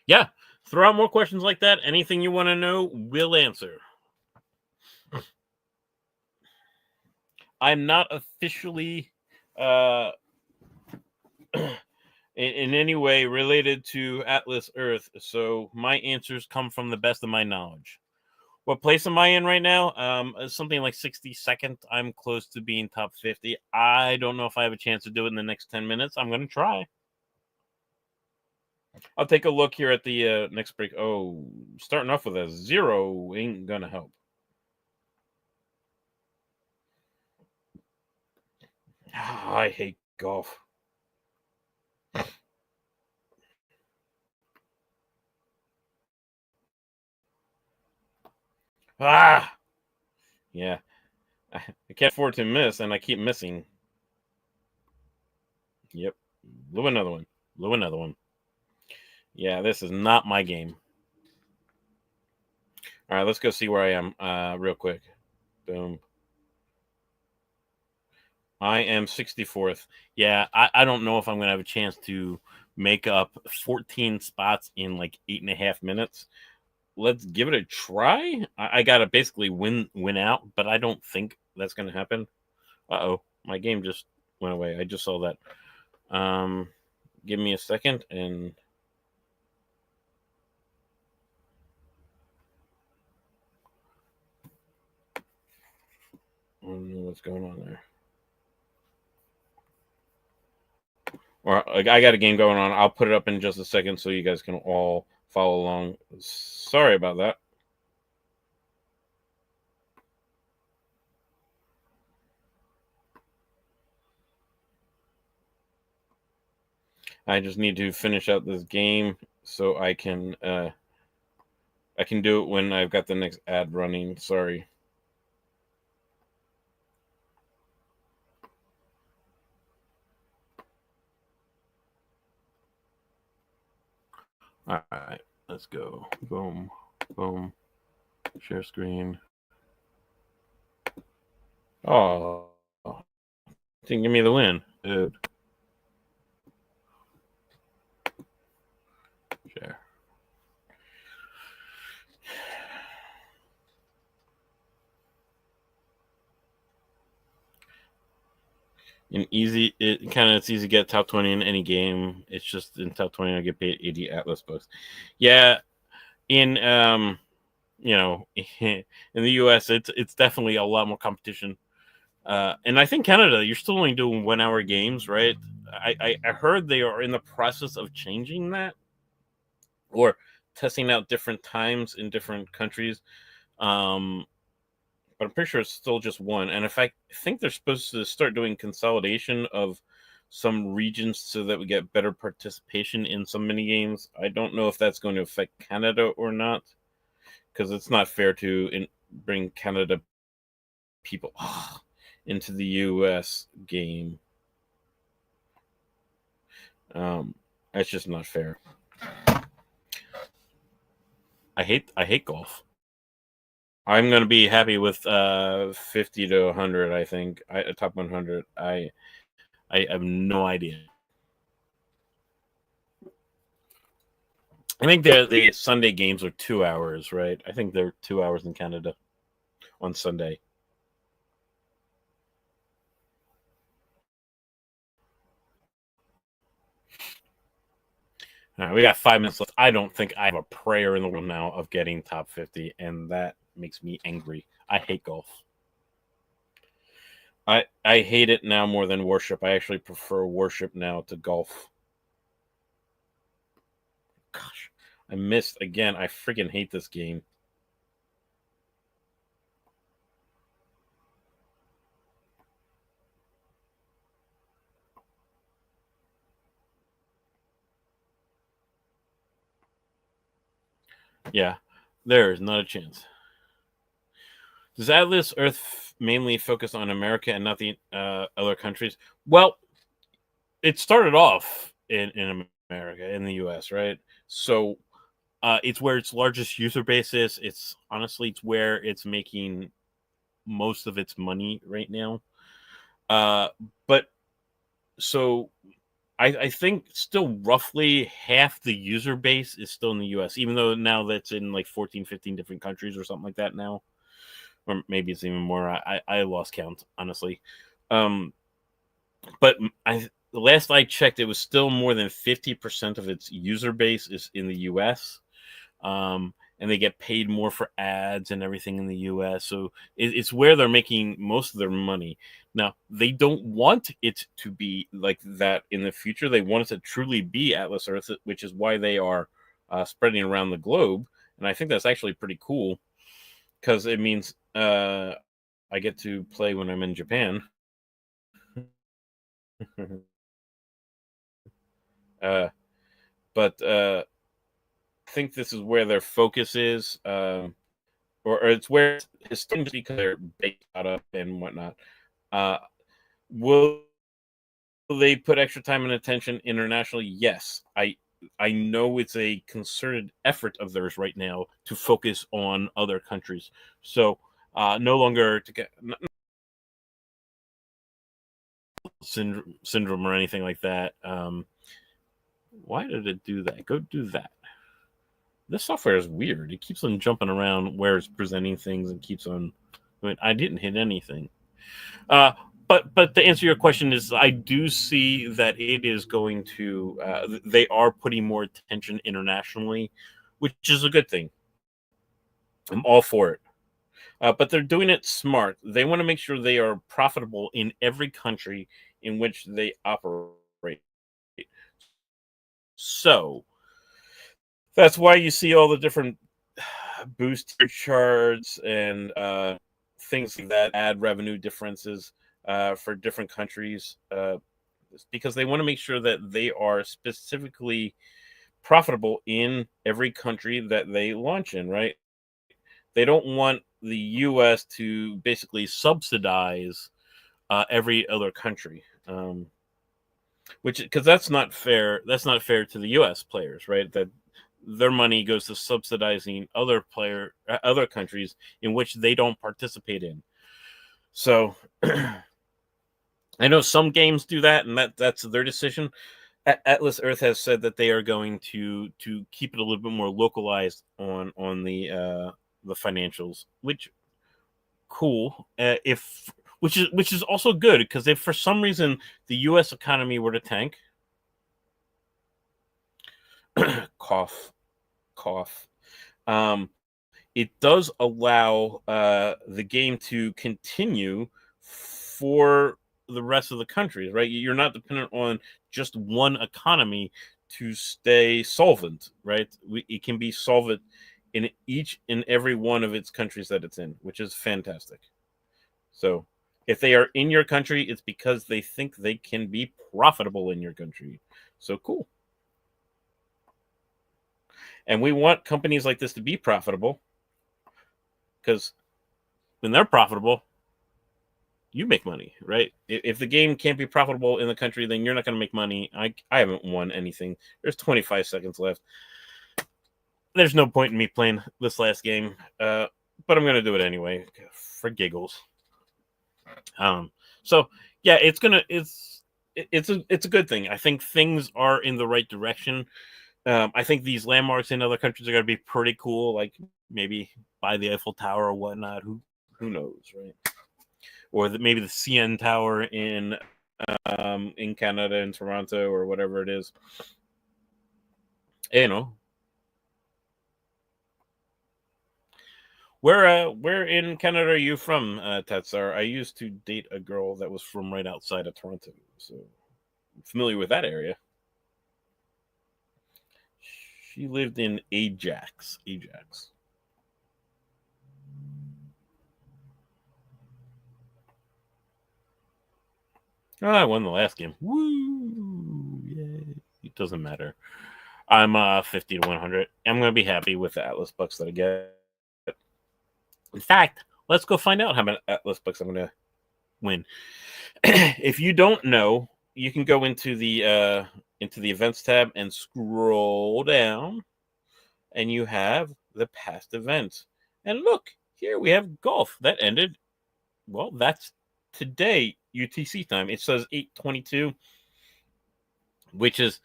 Yeah. Throw out more questions like that. Anything you want to know, we'll answer. I'm not officially in any way related to Atlas Earth, so my answers come from the best of my knowledge. What place am I in right now? Something like 62nd. I'm close to being top 50. I don't know if I have a chance to do it in the next 10 minutes. I'm going to try. I'll take a look here at the next break. Oh, starting off with a 0 ain't going to help. I hate golf. Yeah. I can't afford to miss, and I keep missing. Yep. Blew another one. Yeah, this is not my game. All right, let's go see where I am real quick. Boom. I am 64th. Yeah, I don't know if I'm going to have a chance to make up 14 spots in like 8.5 minutes. let's give it a try. I gotta basically win out, but I don't think that's gonna happen. Uh-oh, my game just went away. I just saw that. Give me a second, and I don't know what's going on there. Or like, I got a game going on. I'll put it up in just a second so you guys can all follow along. Sorry about that. I just need to finish out this game so I can do it when I've got the next ad running. Sorry. All right, let's go. Boom, boom. Share screen. Oh, didn't give me the win, dude. Share. It's easy to get top 20 in any game. It's just in top 20 I get paid 80 Atlas bucks. Yeah, in in the US it's definitely a lot more competition. And I think Canada, you're still only doing 1 hour games, right? I heard they are in the process of changing that, or testing out different times in different countries. Um, but I'm pretty sure it's still just one. And if I think they're supposed to start doing consolidation of some regions so that we get better participation in some mini games. I don't know if that's going to affect Canada or not, because it's not fair to bring Canada people into the US game. That's just not fair. I hate golf. I'm gonna be happy with 50 to 100. I think top 100. I have no idea. I think the Sunday games are 2 hours, right? I think they're 2 hours in Canada on Sunday. All right, we got 5 minutes left. I don't think I have a prayer in the world now of getting top 50, and that makes me angry. I hate golf. I hate it now more than worship. I actually prefer worship now to golf. Gosh, I missed again. I freaking hate this game. Yeah, there is not a chance. Does Atlas Earth mainly focus on America and not the other countries? Well, it started off in America, in the US, right? So it's where its largest user base is. It's honestly, it's where it's making most of its money right now. Uh, but so I think still roughly half the user base is still in the US, even though now that's in like 14, 15 different countries or something like that now. Or maybe it's even more. I lost count, honestly. But the last I checked, it was still more than 50% of its user base is in the US. And they get paid more for ads and everything in the US. So it's where they're making most of their money. Now, they don't want it to be like that in the future. They want it to truly be Atlas Earth, which is why they are spreading around the globe. And I think that's actually pretty cool, because it means I get to play when I'm in Japan. uh, but I think this is where their focus is, or it's where it's because they're based out of and whatnot. Uh, will they put extra time and attention internationally? Yes, I know it's a concerted effort of theirs right now to focus on other countries. So no longer to get syndrome or anything like that. Why did it do that? Go do that. This software is weird. It keeps on jumping around where it's presenting things and keeps on. I mean, I didn't hit anything. But to answer your question is, I do see that it is going to. They are putting more attention internationally, which is a good thing. I'm all for it. But they're doing it smart. They want to make sure they are profitable in every country in which they operate. So that's why you see all the different booster charts and things like that, ad revenue differences for different countries, because they want to make sure that they are specifically profitable in every country that they launch in, right? They don't want the U.S. to basically subsidize every other country, which because that's not fair. That's not fair to the U.S. players, right? That their money goes to subsidizing other countries in which they don't participate in. So I know some games do that, and that's their decision. Atlas Earth has said that they are going to keep it a little bit more localized on the financials, which cool. If which is also good, because if for some reason the U.S. economy were to tank, cough, cough, it does allow the game to continue for the rest of the countries, right? You're not dependent on just one economy to stay solvent, right? It can be solvent in each and every one of its countries that it's in, which is fantastic. So if they are in your country, it's because they think they can be profitable in your country. So cool. And we want companies like this to be profitable, because when they're profitable, you make money, right? If the game can't be profitable in the country, then you're not going to make money. I haven't won anything. There's 25 seconds left. There's no point in me playing this last game, but I'm going to do it anyway for giggles. So yeah, it's a good thing. I think things are in the right direction. I think these landmarks in other countries are going to be pretty cool, like maybe by the Eiffel Tower or whatnot. Who knows, right? Or maybe the CN Tower in Canada, in Toronto, or whatever it is. You know, where in Canada are you from, Tatsar? I used to date a girl that was from right outside of Toronto, so I'm familiar with that area. She lived in Ajax. Oh, I won the last game. Woo! Yay! It doesn't matter. I'm 50 to 100. I'm going to be happy with the Atlas bucks that I get. In fact, let's go find out how many Atlas bucks I'm going to win. If you don't know, you can go into the events tab and scroll down, and you have the past events. And look, here we have golf that ended. Well, that's today UTC time. It says 8:22, which is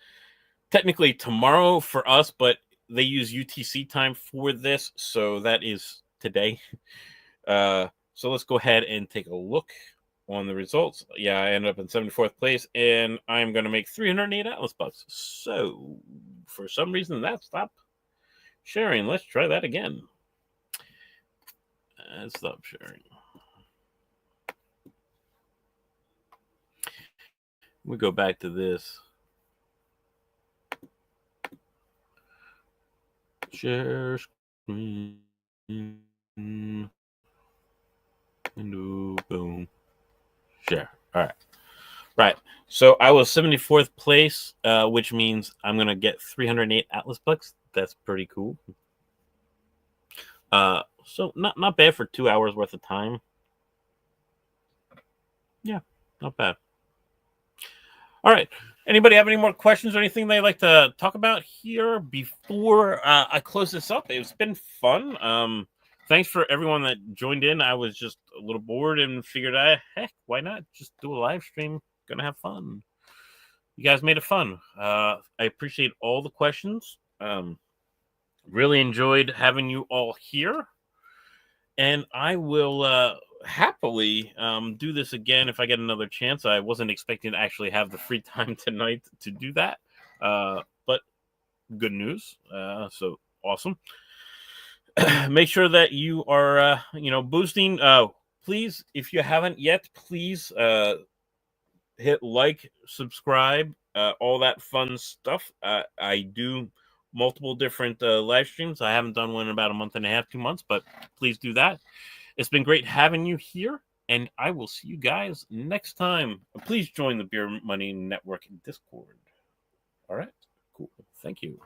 technically tomorrow for us, but they use UTC time for this, so that is today. So let's go ahead and take a look on the results. Yeah, I ended up in 74th place, and I'm going to make 308 Atlas bucks. So for some reason that stopped sharing. Let's try that again. Stop sharing. We go back to this. Share screen. Window, boom. Share. All right. Right. So I was 74th place, which means I'm going to get 308 Atlas bucks. That's pretty cool. So not bad for 2 hours worth of time. Yeah, not bad. All right. Anybody have any more questions or anything they'd like to talk about here before I close this up? It's been fun. Thanks for everyone that joined in. I was just a little bored and figured, heck, why not just do a live stream? Gonna have fun. You guys made it fun. I appreciate all the questions. Really enjoyed having you all here. And I will happily do this again if I get another chance. I wasn't expecting to actually have the free time tonight to do that. But good news. So awesome. Make sure that you are, boosting. Please, if you haven't yet, please hit like, subscribe, all that fun stuff. I do multiple different live streams. I haven't done one in about a month and a half, 2 months, but please do that. It's been great having you here, and I will see you guys next time. Please join the Beer Money Network Discord. All right, cool. Thank you.